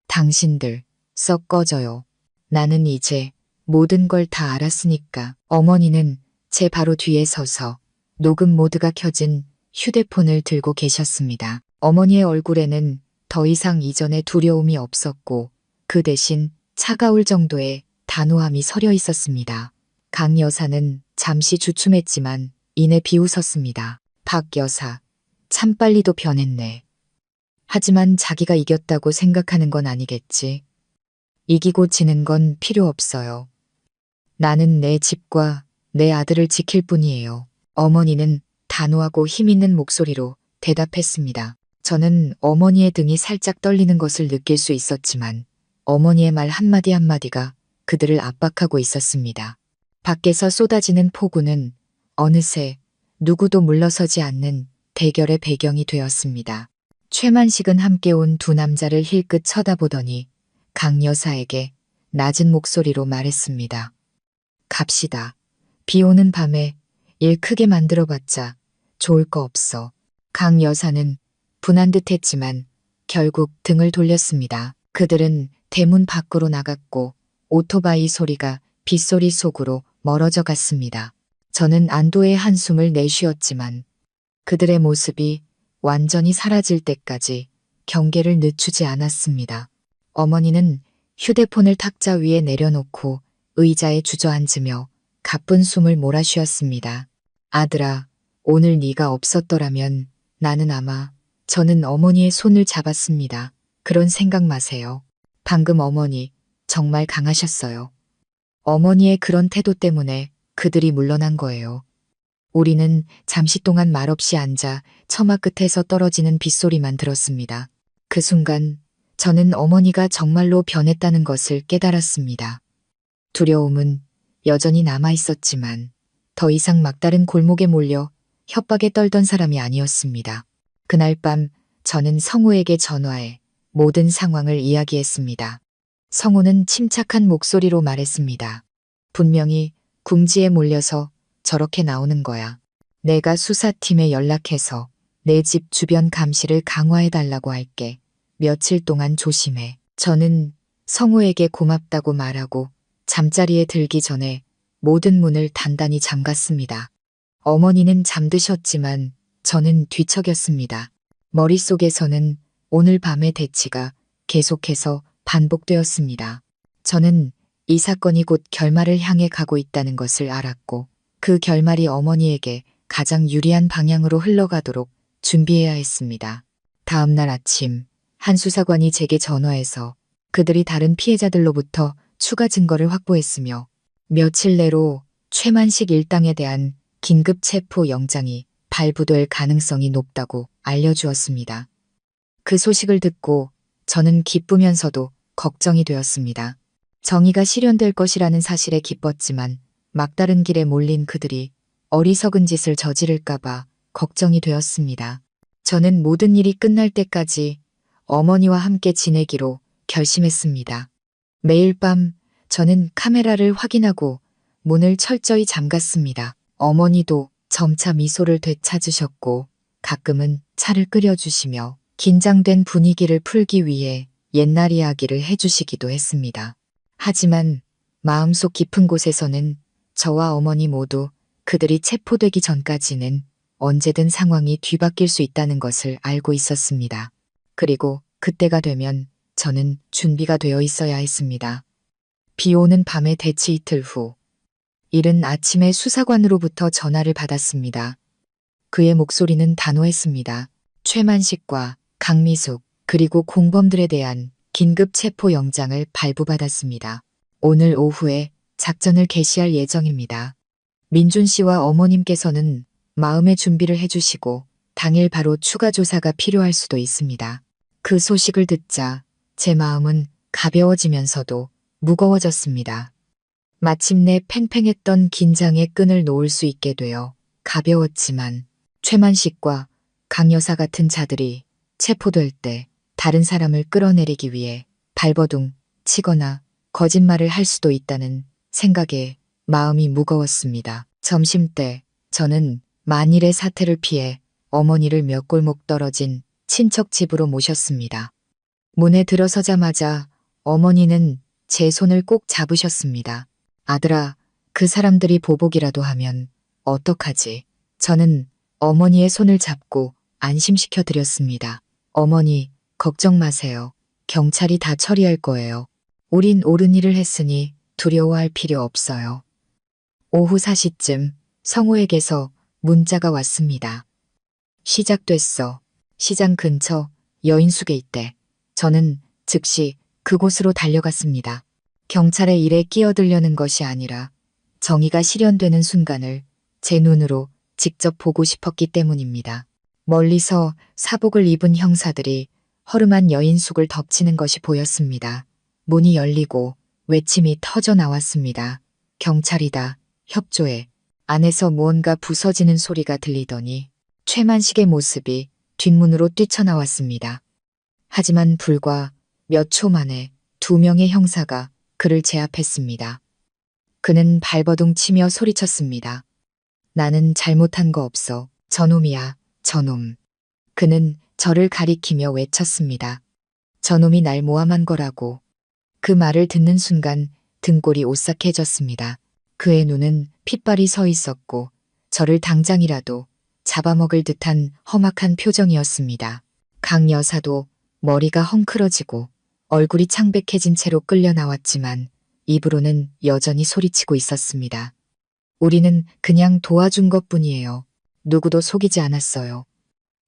당신들, 썩 꺼져요. 나는 이제 모든 걸 다 알았으니까. 어머니는 제 바로 뒤에 서서 녹음 모드가 켜진 휴대폰을 들고 계셨습니다. 어머니의 얼굴에는 더 이상 이전의 두려움이 없었고 그 대신 차가울 정도의 단호함이 서려 있었습니다. 강 여사는 잠시 주춤했지만 이내 비웃었습니다. 박 여사, 참 빨리도 변했네. 하지만 자기가 이겼다고 생각하는 건 아니겠지. 이기고 지는 건 필요 없어요. 나는 내 집과 내 아들을 지킬 뿐이에요. 어머니는 단호하고 힘있는 목소리로 대답했습니다. 저는 어머니의 등이 살짝 떨리는 것을 느낄 수 있었지만 어머니의 말 한마디 한마디가 그들을 압박하고 있었습니다. 밖에서 쏟아지는 폭우는 어느새 누구도 물러서지 않는 대결의 배경이 되었습니다. 최만식은 함께 온 두 남자를 힐끗 쳐다보더니 강 여사에게 낮은 목소리로 말했습니다. 갑시다. 비 오는 밤에 일 크게 만들어봤자 좋을 거 없어. 강 여사는 분한 듯 했지만 결국 등을 돌렸습니다. 그들은 대문 밖으로 나갔고 오토바이 소리가 빗소리 속으로 멀어져 갔습니다. 저는 안도의 한숨을 내쉬었지만 그들의 모습이 완전히 사라질 때까지 경계를 늦추지 않았습니다. 어머니는 휴대폰을 탁자 위에 내려놓고 의자에 주저앉으며 가쁜 숨을 몰아쉬었습니다. 아들아, 오늘 네가 없었더라면 나는 아마 저는 어머니의 손을 잡았습니다. 그런 생각 마세요. 방금 어머니 정말 강하셨어요. 어머니의 그런 태도 때문에 그들이 물러난 거예요. 우리는 잠시 동안 말없이 앉아 처마 끝에서 떨어지는 빗소리만 들었습니다. 그 순간 저는 어머니가 정말로 변했다는 것을 깨달았습니다. 두려움은 여전히 남아 있었지만 더 이상 막다른 골목에 몰려 협박에 떨던 사람이 아니었습니다. 그날 밤 저는 성우에게 전화해 모든 상황을 이야기했습니다. 성우는 침착한 목소리로 말했습니다. 분명히 궁지에 몰려서 저렇게 나오는 거야. 내가 수사팀에 연락해서 내 집 주변 감시를 강화해달라고 할게. 며칠 동안 조심해. 저는 성우에게 고맙다고 말하고 잠자리에 들기 전에 모든 문을 단단히 잠갔습니다. 어머니는 잠드셨지만 저는 뒤척였습니다. 머릿속에서는 오늘 밤의 대치가 계속해서 반복되었습니다. 저는 이 사건이 곧 결말을 향해 가고 있다는 것을 알았고 그 결말이 어머니에게 가장 유리한 방향으로 흘러가도록 준비해야 했습니다. 다음 날 아침 한 수사관이 제게 전화해서 그들이 다른 피해자들로부터 추가 증거를 확보했으며 며칠 내로 최만식 일당에 대한 긴급 체포 영장이 발부될 가능성이 높다고 알려주었습니다. 그 소식을 듣고 저는 기쁘면서도 걱정이 되었습니다. 정의가 실현될 것이라는 사실에 기뻤지만 막다른 길에 몰린 그들이 어리석은 짓을 저지를까봐 걱정이 되었습니다. 저는 모든 일이 끝날 때까지 어머니와 함께 지내기로 결심했습니다. 매일 밤 저는 카메라를 확인하고 문을 철저히 잠갔습니다. 어머니도 점차 미소를 되찾으셨고 가끔은 차를 끓여주시며 긴장된 분위기를 풀기 위해 옛날 이야기를 해주시기도 했습니다. 하지만 마음속 깊은 곳에서는 저와 어머니 모두 그들이 체포되기 전까지는 언제든 상황이 뒤바뀔 수 있다는 것을 알고 있었습니다. 그리고 그때가 되면 저는 준비가 되어 있어야 했습니다. 비 오는 밤의 대치 이틀 후, 이른 아침에 수사관으로부터 전화를 받았습니다. 그의 목소리는 단호했습니다. 최만식과 강미숙 그리고 공범들에 대한 긴급 체포 영장을 발부받았습니다. 오늘 오후에 작전을 개시할 예정입니다. 민준 씨와 어머님께서는 마음의 준비를 해주시고 당일 바로 추가 조사가 필요할 수도 있습니다. 그 소식을 듣자 제 마음은 가벼워지면서도 무거워졌습니다. 마침내 팽팽했던 긴장의 끈을 놓을 수 있게 되어 가벼웠지만 최만식과 강 여사 같은 자들이 체포될 때 다른 사람을 끌어내리기 위해 발버둥 치거나 거짓말을 할 수도 있다는 생각에 마음이 무거웠습니다. 점심때 저는 만일의 사태를 피해 어머니를 몇 골목 떨어진 친척 집으로 모셨습니다. 문에 들어서자마자 어머니는 제 손을 꼭 잡으셨습니다. 아들아, 그 사람들이 보복이라도 하면 어떡하지? 저는 어머니의 손을 잡고 안심시켜 드렸습니다. 어머니, 걱정 마세요. 경찰이 다 처리할 거예요. 우린 옳은 일을 했으니 두려워할 필요 없어요. 오후 4시쯤 성우에게서 문자가 왔습니다. 시작됐어. 시장 근처 여인숙에 있대. 저는 즉시 그곳으로 달려갔습니다. 경찰의 일에 끼어들려는 것이 아니라 정의가 실현되는 순간을 제 눈으로 직접 보고 싶었기 때문입니다. 멀리서 사복을 입은 형사들이 허름한 여인숙을 덮치는 것이 보였습니다. 문이 열리고 외침이 터져 나왔습니다. 경찰이다. 협조해. 안에서 무언가 부서지는 소리가 들리더니 최만식의 모습이 뒷문으로 뛰쳐나왔습니다. 하지만 불과 몇 초 만에 2명의 형사가 그를 제압했습니다. 그는 발버둥 치며 소리쳤습니다. 나는 잘못한 거 없어. 저놈이야, 저놈. 그는 저를 가리키며 외쳤습니다. 저놈이 날 모함한 거라고. 그 말을 듣는 순간 등골이 오싹해졌습니다. 그의 눈은 핏발이 서 있었고 저를 당장이라도 잡아먹을 듯한 험악한 표정이었습니다. 강 여사도 머리가 헝클어지고 얼굴이 창백해진 채로 끌려 나왔지만 입으로는 여전히 소리치고 있었습니다. 우리는 그냥 도와준 것뿐이에요. 누구도 속이지 않았어요.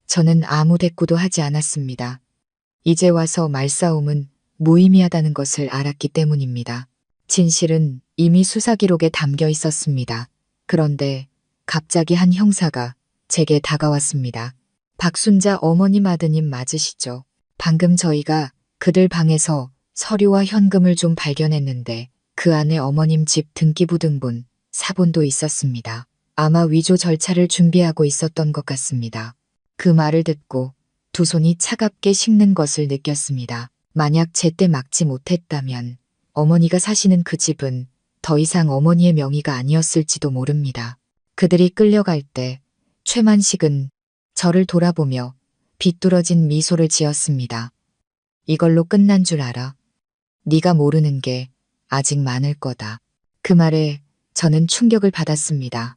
저는 아무 대꾸도 하지 않았습니다. 이제 와서 말싸움은 무의미하다는 것을 알았기 때문입니다. 진실은 이미 수사 기록에 담겨 있었습니다. 그런데 갑자기 한 형사가 제게 다가왔습니다. 박순자 어머님 아드님 맞으시죠? 방금 저희가 그들 방에서 서류와 현금을 좀 발견했는데 그 안에 어머님 집 등기부 등본, 사본도 있었습니다. 아마 위조 절차를 준비하고 있었던 것 같습니다. 그 말을 듣고 두 손이 차갑게 식는 것을 느꼈습니다. 만약 제때 막지 못했다면 어머니가 사시는 그 집은 더 이상 어머니의 명의가 아니었을지도 모릅니다. 그들이 끌려갈 때 최만식은 저를 돌아보며 비뚤어진 미소를 지었습니다. 이걸로 끝난 줄 알아. 네가 모르는 게 아직 많을 거다. 그 말에 저는 충격을 받았습니다.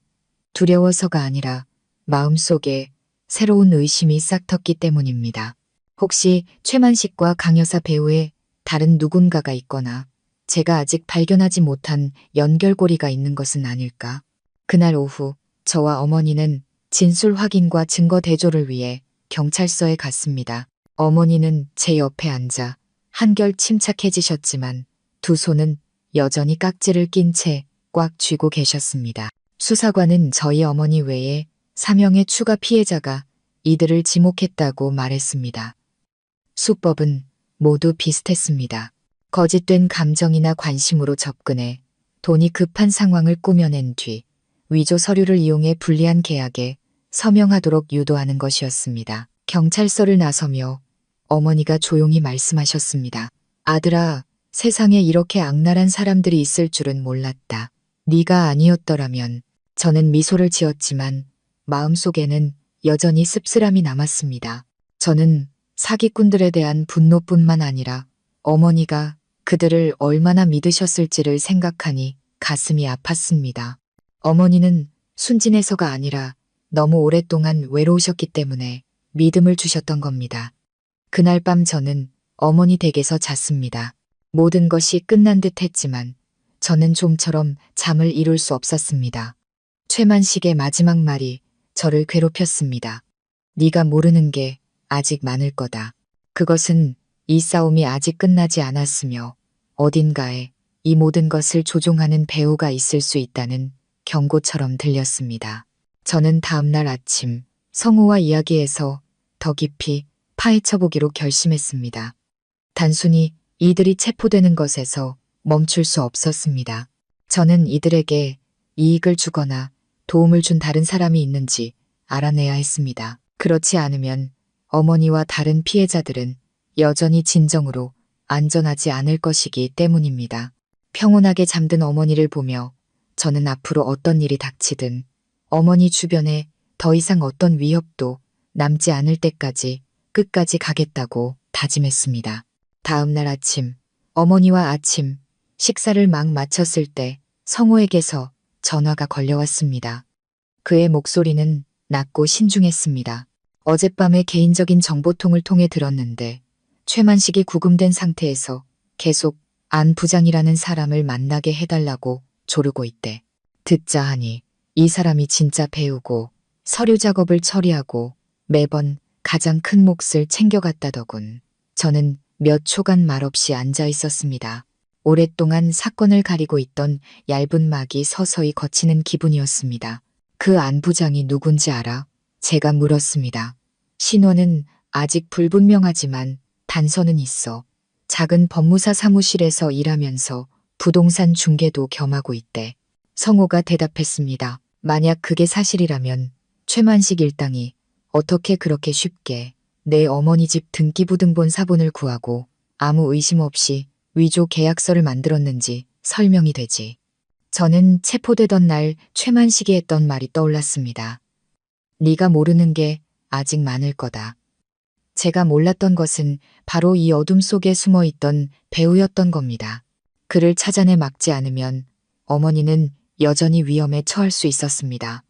두려워서가 아니라 마음속에 새로운 의심이 싹텄기 때문입니다. 혹시 최만식과 강여사 배우의 다른 누군가가 있거나 제가 아직 발견하지 못한 연결고리가 있는 것은 아닐까? 그날 오후 저와 어머니는 진술 확인과 증거 대조를 위해 경찰서에 갔습니다. 어머니는 제 옆에 앉아 한결 침착해지셨지만 두 손은 여전히 깍지를 낀 채 꽉 쥐고 계셨습니다. 수사관은 저희 어머니 외에 3명의 추가 피해자가 이들을 지목했다고 말했습니다. 수법은 모두 비슷했습니다. 거짓된 감정이나 관심으로 접근해 돈이 급한 상황을 꾸며낸 뒤 위조 서류를 이용해 불리한 계약에 서명하도록 유도하는 것이었습니다. 경찰서를 나서며 어머니가 조용히 말씀하셨습니다. 아들아, 세상에 이렇게 악랄한 사람들이 있을 줄은 몰랐다. 네가 아니었더라면. 저는 미소를 지었지만 마음속에는 여전히 씁쓸함이 남았습니다. 저는 사기꾼들에 대한 분노뿐만 아니라 어머니가 그들을 얼마나 믿으셨을지를 생각하니 가슴이 아팠습니다. 어머니는 순진해서가 아니라 너무 오랫동안 외로우셨기 때문에 믿음을 주셨던 겁니다. 그날 밤 저는 어머니 댁에서 잤습니다. 모든 것이 끝난 듯 했지만 저는 좀처럼 잠을 이룰 수 없었습니다. 최만식의 마지막 말이 저를 괴롭혔습니다. 네가 모르는 게 아직 많을 거다. 그것은 이 싸움이 아직 끝나지 않았으며 어딘가에 이 모든 것을 조종하는 배우가 있을 수 있다는 경고처럼 들렸습니다. 저는 다음날 아침 성우와 이야기해서 더 깊이 파헤쳐보기로 결심했습니다. 단순히 이들이 체포되는 것에서 멈출 수 없었습니다. 저는 이들에게 이익을 주거나 도움을 준 다른 사람이 있는지 알아내야 했습니다. 그렇지 않으면 어머니와 다른 피해자들은 여전히 진정으로 안전하지 않을 것이기 때문입니다. 평온하게 잠든 어머니를 보며 저는 앞으로 어떤 일이 닥치든 어머니 주변에 더 이상 어떤 위협도 남지 않을 때까지 끝까지 가겠다고 다짐했습니다. 다음 날 아침, 어머니와 아침 식사를 막 마쳤을 때 성호에게서 전화가 걸려왔습니다. 그의 목소리는 낮고 신중했습니다. 어젯밤에 개인적인 정보통을 통해 들었는데 최만식이 구금된 상태에서 계속 안 부장이라는 사람을 만나게 해달라고 조르고 있대. 듣자 하니 이 사람이 진짜 배우고 서류 작업을 처리하고 매번 가장 큰 몫을 챙겨갔다더군. 저는 몇 초간 말없이 앉아 있었습니다. 오랫동안 사건을 가리고 있던 얇은 막이 서서히 걷히는 기분이었습니다. 그 안 부장이 누군지 알아? 제가 물었습니다. 신원은 아직 불분명하지만 단서는 있어. 작은 법무사 사무실에서 일하면서 부동산 중개도 겸하고 있대. 성호가 대답했습니다. 만약 그게 사실이라면 최만식 일당이 어떻게 그렇게 쉽게 내 어머니 집 등기부 등본 사본을 구하고 아무 의심 없이 위조 계약서를 만들었는지 설명이 되지. 저는 체포되던 날 최만식이 했던 말이 떠올랐습니다. 네가 모르는 게 아직 많을 거다. 제가 몰랐던 것은 바로 이 어둠 속에 숨어 있던 배우였던 겁니다. 그를 찾아내 막지 않으면 어머니는 여전히 위험에 처할 수 있었습니다.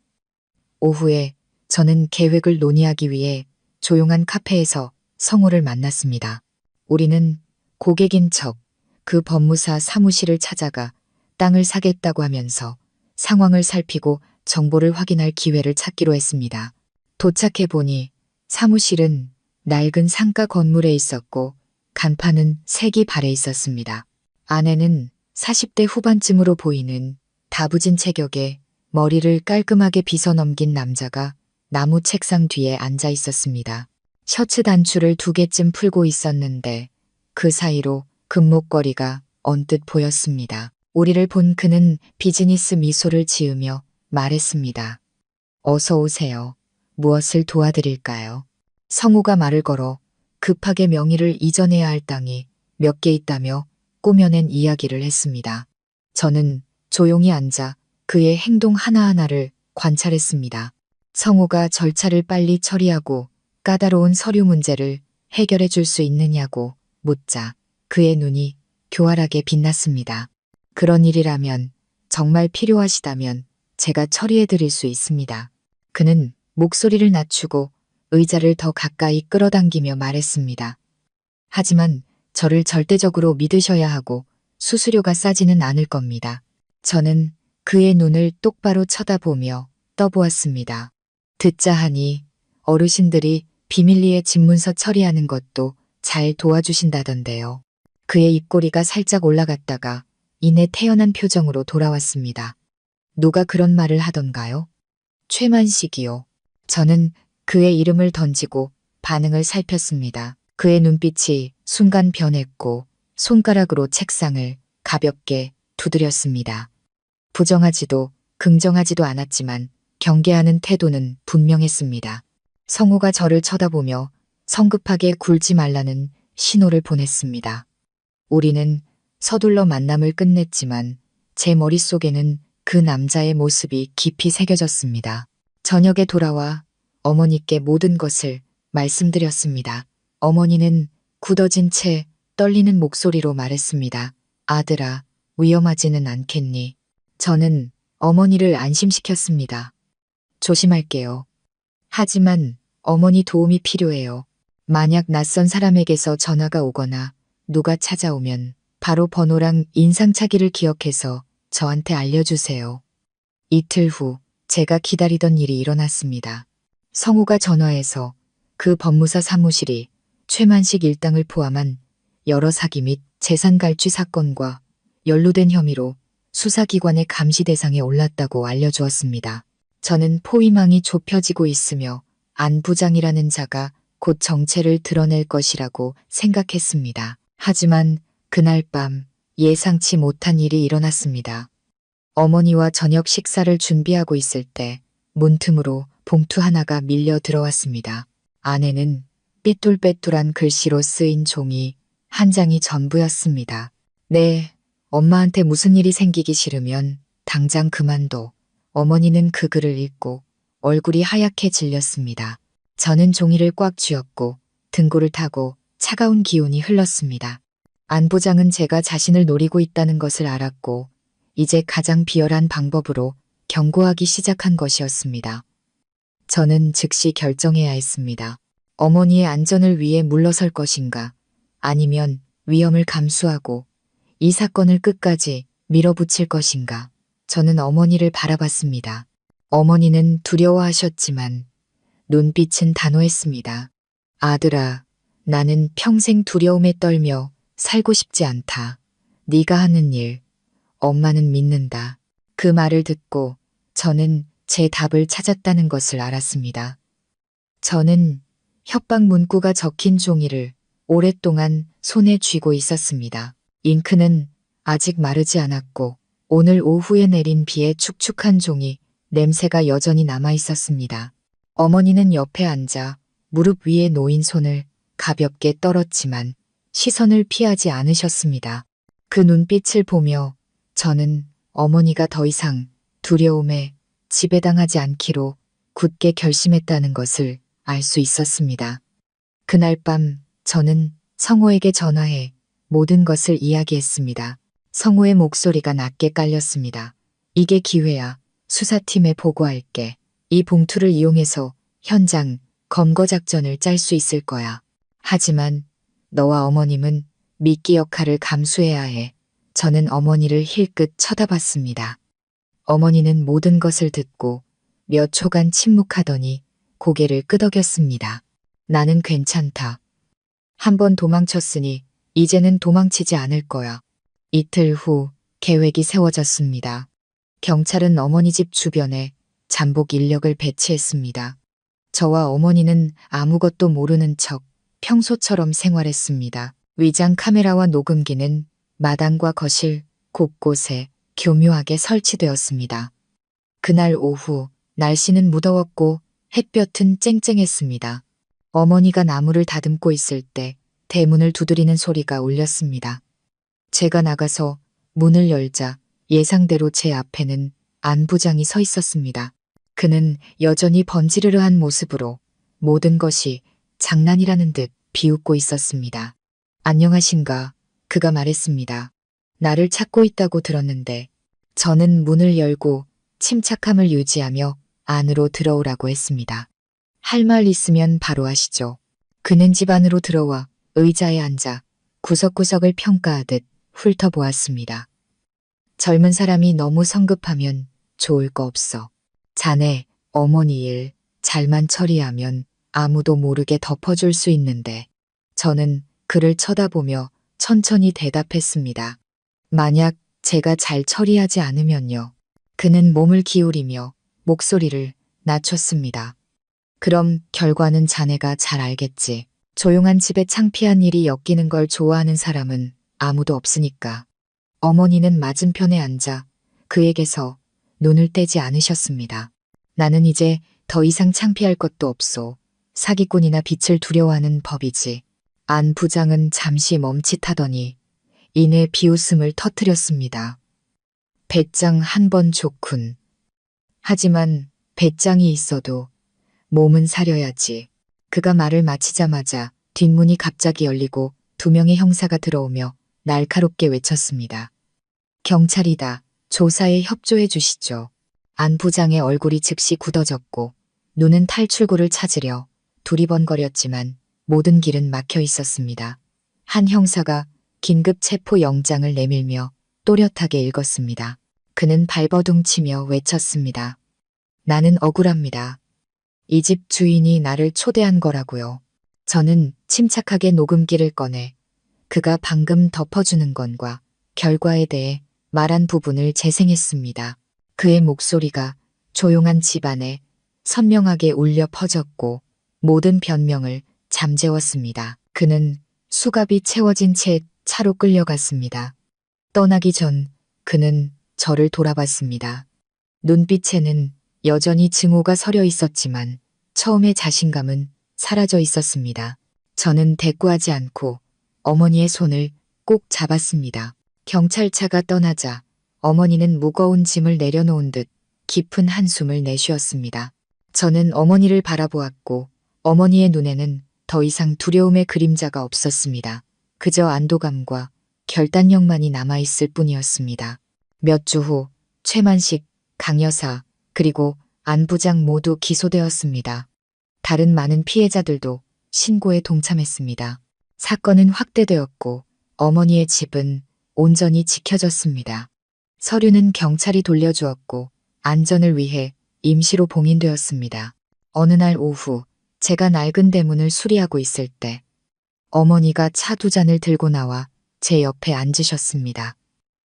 오후에 저는 계획을 논의하기 위해 조용한 카페에서 성우를 만났습니다. 우리는 고객인 척 그 법무사 사무실을 찾아가 땅을 사겠다고 하면서 상황을 살피고 정보를 확인할 기회를 찾기로 했습니다. 도착해보니 사무실은 낡은 상가 건물에 있었고 간판은 색이 발해 있었습니다. 안에는 40대 후반쯤으로 보이는 다부진 체격에 머리를 깔끔하게 빗어 넘긴 남자가 나무 책상 뒤에 앉아 있었습니다. 셔츠 단추를 2개쯤 풀고 있었는데 그 사이로 금목걸이가 언뜻 보였습니다. 우리를 본 그는 비즈니스 미소를 지으며 말했습니다. 어서 오세요. 무엇을 도와드릴까요? 성우가 말을 걸어 급하게 명의를 이전해야 할 땅이 몇 개 있다며 꾸며낸 이야기를 했습니다. 저는 조용히 앉아 그의 행동 하나하나를 관찰했습니다. 성우가 절차를 빨리 처리하고 까다로운 서류 문제를 해결해 줄 수 있느냐고 묻자 그의 눈이 교활하게 빛났습니다. 그런 일이라면 정말 필요하시다면 제가 처리해 드릴 수 있습니다. 그는 목소리를 낮추고 의자를 더 가까이 끌어당기며 말했습니다. 하지만 저를 절대적으로 믿으셔야 하고 수수료가 싸지는 않을 겁니다. 저는 그의 눈을 똑바로 쳐다보며 떠보았습니다. 듣자 하니 어르신들이 비밀리에 집문서 처리하는 것도 잘 도와주신다던데요. 그의 입꼬리가 살짝 올라갔다가 이내 태연한 표정으로 돌아왔습니다. 누가 그런 말을 하던가요? 최만식이요. 저는 그의 이름을 던지고 반응을 살폈습니다. 그의 눈빛이 순간 변했고 손가락으로 책상을 가볍게 두드렸습니다. 부정하지도 긍정하지도 않았지만 경계하는 태도는 분명했습니다. 성우가 저를 쳐다보며 성급하게 굴지 말라는 신호를 보냈습니다. 우리는 서둘러 만남을 끝냈지만 제 머릿속에는 그 남자의 모습이 깊이 새겨졌습니다. 저녁에 돌아와 어머니께 모든 것을 말씀드렸습니다. 어머니는 굳어진 채 떨리는 목소리로 말했습니다. 아들아, 위험하지는 않겠니? 저는 어머니를 안심시켰습니다. 조심할게요. 하지만 어머니 도움이 필요해요. 만약 낯선 사람에게서 전화가 오거나 누가 찾아오면 바로 번호랑 인상착의를 기억해서 저한테 알려주세요. 이틀 후 제가 기다리던 일이 일어났습니다. 성우가 전화해서 그 법무사 사무실이 최만식 일당을 포함한 여러 사기 및 재산 갈취 사건과 연루된 혐의로 수사기관의 감시 대상에 올랐다고 알려주었습니다. 저는 포위망이 좁혀지고 있으며 안 부장이라는 자가 곧 정체를 드러낼 것이라고 생각했습니다. 하지만 그날 밤 예상치 못한 일이 일어났습니다. 어머니와 저녁 식사를 준비하고 있을 때 문틈으로 봉투 하나가 밀려 들어왔습니다. 안에는 삐뚤빼뚤한 글씨로 쓰인 종이 한 장이 전부였습니다. 네, 엄마한테 무슨 일이 생기기 싫으면 당장 그만둬. 어머니는 그 글을 읽고 얼굴이 하얗게 질렸습니다. 저는 종이를 꽉 쥐었고 등골을 타고 차가운 기운이 흘렀습니다. 안 부장은 제가 자신을 노리고 있다는 것을 알았고 이제 가장 비열한 방법으로 경고하기 시작한 것이었습니다. 저는 즉시 결정해야 했습니다. 어머니의 안전을 위해 물러설 것인가 아니면 위험을 감수하고 이 사건을 끝까지 밀어붙일 것인가. 저는 어머니를 바라봤습니다. 어머니는 두려워하셨지만 눈빛은 단호했습니다. 아들아, 나는 평생 두려움에 떨며 살고 싶지 않다. 네가 하는 일, 엄마는 믿는다. 그 말을 듣고 저는 제 답을 찾았다는 것을 알았습니다. 저는 협박 문구가 적힌 종이를 오랫동안 손에 쥐고 있었습니다. 잉크는 아직 마르지 않았고 오늘 오후에 내린 비에 축축한 종이 냄새가 여전히 남아 있었습니다. 어머니는 옆에 앉아 무릎 위에 놓인 손을 가볍게 떨었지만 시선을 피하지 않으셨습니다. 그 눈빛을 보며 저는 어머니가 더 이상 두려움에 지배당하지 않기로 굳게 결심했다는 것을 알 수 있었습니다. 그날 밤 저는 성호에게 전화해 모든 것을 이야기했습니다. 성호의 목소리가 낮게 깔렸습니다. 이게 기회야. 수사팀에 보고할게. 이 봉투를 이용해서 현장 검거 작전을 짤 수 있을 거야. 하지만 너와 어머님은 미끼 역할을 감수해야 해. 저는 어머니를 힐끗 쳐다봤습니다. 어머니는 모든 것을 듣고 몇 초간 침묵하더니 고개를 끄덕였습니다. 나는 괜찮다. 한번 도망쳤으니 이제는 도망치지 않을 거야. 이틀 후 계획이 세워졌습니다. 경찰은 어머니 집 주변에 잠복 인력을 배치했습니다. 저와 어머니는 아무것도 모르는 척 평소처럼 생활했습니다. 위장 카메라와 녹음기는 마당과 거실 곳곳에 교묘하게 설치되었습니다. 그날 오후 날씨는 무더웠고 햇볕은 쨍쨍했습니다. 어머니가 나무를 다듬고 있을 때 대문을 두드리는 소리가 울렸습니다. 제가 나가서 문을 열자 예상대로 제 앞에는 안 부장이 서 있었습니다. 그는 여전히 번지르르한 모습으로 모든 것이 장난이라는 듯 비웃고 있었습니다. 안녕하신가? 그가 말했습니다. 나를 찾고 있다고 들었는데 저는 문을 열고 침착함을 유지하며 안으로 들어오라고 했습니다. 할 말 있으면 바로 하시죠. 그는 집 안으로 들어와 의자에 앉아 구석구석을 평가하듯 훑어보았습니다. 젊은 사람이 너무 성급하면 좋을 거 없어. 자네, 어머니 일 잘만 처리하면 아무도 모르게 덮어줄 수 있는데. 저는 그를 쳐다보며 천천히 대답했습니다. 만약 제가 잘 처리하지 않으면요. 그는 몸을 기울이며 목소리를 낮췄습니다. 그럼 결과는 자네가 잘 알겠지. 조용한 집에 창피한 일이 엮이는 걸 좋아하는 사람은 아무도 없으니까. 어머니는 맞은편에 앉아 그에게서 눈을 떼지 않으셨습니다. 나는 이제 더 이상 창피할 것도 없소. 사기꾼이나 빛을 두려워하는 법이지. 안 부장은 잠시 멈칫하더니 이내 비웃음을 터뜨렸습니다. 배짱 한 번 좋군. 하지만 배짱이 있어도 몸은 사려야지. 그가 말을 마치자마자 뒷문이 갑자기 열리고 2명의 형사가 들어오며 날카롭게 외쳤습니다. 경찰이다. 조사에 협조해 주시죠. 안 부장의 얼굴이 즉시 굳어졌고 눈은 탈출구를 찾으려 두리번거렸지만 모든 길은 막혀 있었습니다. 한 형사가 긴급 체포 영장을 내밀며 또렷하게 읽었습니다. 그는 발버둥치며 외쳤습니다. 나는 억울합니다. 이 집 주인이 나를 초대한 거라고요. 저는 침착하게 녹음기를 꺼내 그가 방금 덮어주는 건과 결과에 대해 말한 부분을 재생했습니다. 그의 목소리가 조용한 집안에 선명하게 울려 퍼졌고 모든 변명을 잠재웠습니다. 그는 수갑이 채워진 채 차로 끌려갔습니다. 떠나기 전 그는 저를 돌아봤습니다. 눈빛에는 여전히 증오가 서려 있었지만 처음의 자신감은 사라져 있었습니다. 저는 대꾸하지 않고 어머니의 손을 꼭 잡았습니다. 경찰차가 떠나자 어머니는 무거운 짐을 내려놓은 듯 깊은 한숨을 내쉬었습니다. 저는 어머니를 바라보았고 어머니의 눈에는 더 이상 두려움의 그림자가 없었습니다. 그저 안도감과 결단력만이 남아있을 뿐이었습니다. 몇 주 후 최만식, 강 여사, 그리고 안 부장 모두 기소되었습니다. 다른 많은 피해자들도 신고에 동참했습니다. 사건은 확대되었고 어머니의 집은 온전히 지켜졌습니다. 서류는 경찰이 돌려주었고 안전을 위해 임시로 봉인되었습니다. 어느 날 오후 제가 낡은 대문을 수리하고 있을 때 어머니가 차 2잔을 들고 나와 제 옆에 앉으셨습니다.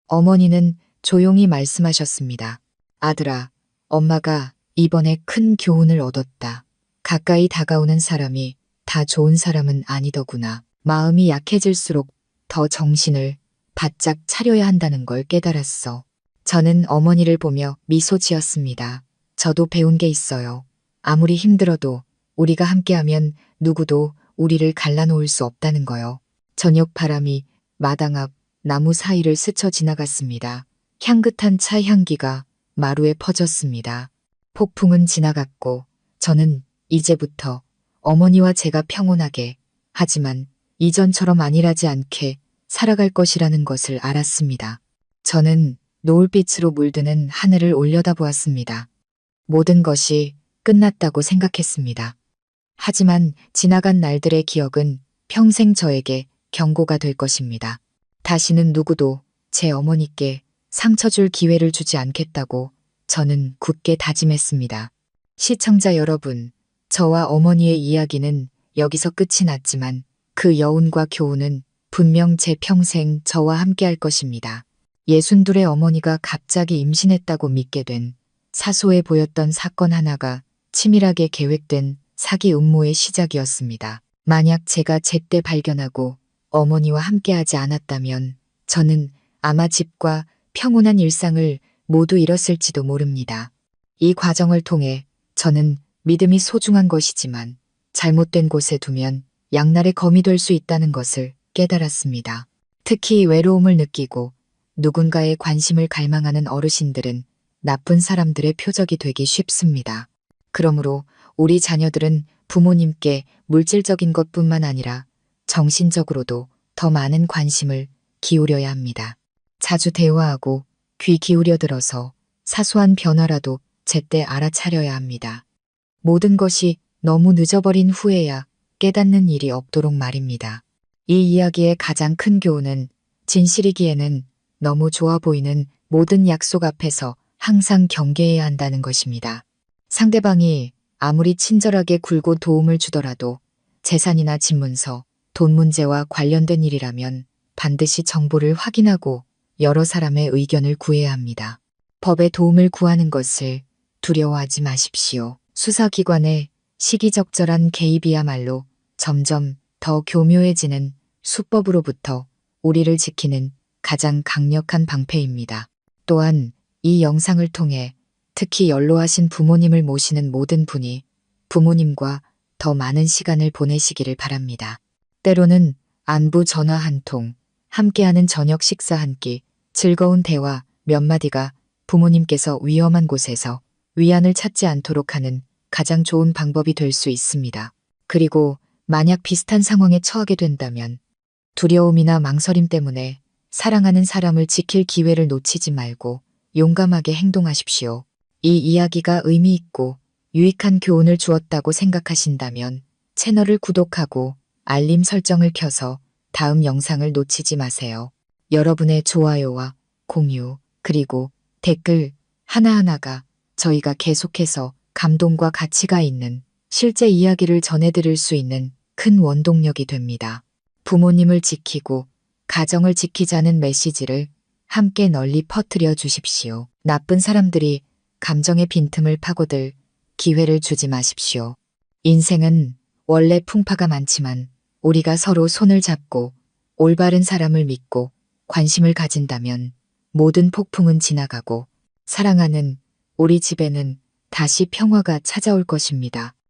어머니는 조용히 말씀하셨습니다. 아들아, 엄마가 이번에 큰 교훈을 얻었다. 가까이 다가오는 사람이 다 좋은 사람은 아니더구나. 마음이 약해질수록 더 정신을 바짝 차려야 한다는 걸 깨달았어. 저는 어머니를 보며 미소 지었습니다. 저도 배운 게 있어요. 아무리 힘들어도 우리가 함께하면 누구도 우리를 갈라놓을 수 없다는 거요. 저녁 바람이 마당 앞 나무 사이를 스쳐 지나갔습니다. 향긋한 차 향기가 마루에 퍼졌습니다. 폭풍은 지나갔고 저는 이제부터 어머니와 제가 평온하게 하지만 이전처럼 안일하지 않게 살아갈 것이라는 것을 알았습니다. 저는 노을빛으로 물드는 하늘을 올려다보았습니다. 모든 것이 끝났다고 생각했습니다. 하지만 지나간 날들의 기억은 평생 저에게 경고가 될 것입니다. 다시는 누구도 제 어머니께 상처 줄 기회를 주지 않겠다고 저는 굳게 다짐했습니다. 시청자 여러분, 저와 어머니의 이야기는 여기서 끝이 났지만 그 여운과 교훈은 분명 제 평생 저와 함께할 것입니다. 62의 어머니가 갑자기 임신했다고 믿게 된 사소해 보였던 사건 하나가 치밀하게 계획된 사기 음모의 시작이었습니다. 만약 제가 제때 발견하고 어머니와 함께하지 않았다면 저는 아마 집과 평온한 일상을 모두 잃었을지도 모릅니다. 이 과정을 통해 저는 믿음이 소중한 것이지만 잘못된 곳에 두면 양날의 검이 될 수 있다는 것을 깨달았습니다. 특히 외로움을 느끼고 누군가의 관심을 갈망하는 어르신들은 나쁜 사람들의 표적이 되기 쉽습니다. 그러므로 우리 자녀들은 부모님께 물질적인 것뿐만 아니라 정신적으로도 더 많은 관심을 기울여야 합니다. 자주 대화하고 귀 기울여 들어서 사소한 변화라도 제때 알아차려야 합니다. 모든 것이 너무 늦어버린 후에야 깨닫는 일이 없도록 말입니다. 이 이야기의 가장 큰 교훈은 진실이기에는 너무 좋아 보이는 모든 약속 앞에서 항상 경계해야 한다는 것입니다. 상대방이 아무리 친절하게 굴고 도움을 주더라도 재산이나 집문서, 돈 문제와 관련된 일이라면 반드시 정보를 확인하고 여러 사람의 의견을 구해야 합니다. 법의 도움을 구하는 것을 두려워하지 마십시오. 수사기관의 시기적절한 개입이야말로 점점 더 교묘해지는 수법으로부터 우리를 지키는 가장 강력한 방패입니다. 또한 이 영상을 통해 특히 연로하신 부모님을 모시는 모든 분이 부모님과 더 많은 시간을 보내시기를 바랍니다. 때로는 안부 전화 한 통, 함께하는 저녁 식사 한 끼, 즐거운 대화 몇 마디가 부모님께서 위험한 곳에서 위안을 찾지 않도록 하는 가장 좋은 방법이 될 수 있습니다. 그리고 만약 비슷한 상황에 처하게 된다면 두려움이나 망설임 때문에 사랑하는 사람을 지킬 기회를 놓치지 말고 용감하게 행동하십시오. 이 이야기가 의미 있고 유익한 교훈을 주었다고 생각하신다면 채널을 구독하고 알림 설정을 켜서 다음 영상을 놓치지 마세요. 여러분의 좋아요와 공유 그리고 댓글 하나하나가 저희가 계속해서 감동과 가치가 있는 실제 이야기를 전해드릴 수 있는 큰 원동력이 됩니다. 부모님을 지키고 가정을 지키자는 메시지를 함께 널리 퍼뜨려 주십시오. 나쁜 사람들이 감정의 빈틈을 파고들 기회를 주지 마십시오. 인생은 원래 풍파가 많지만 우리가 서로 손을 잡고 올바른 사람을 믿고 관심을 가진다면 모든 폭풍은 지나가고 사랑하는 우리 집에는 다시 평화가 찾아올 것입니다.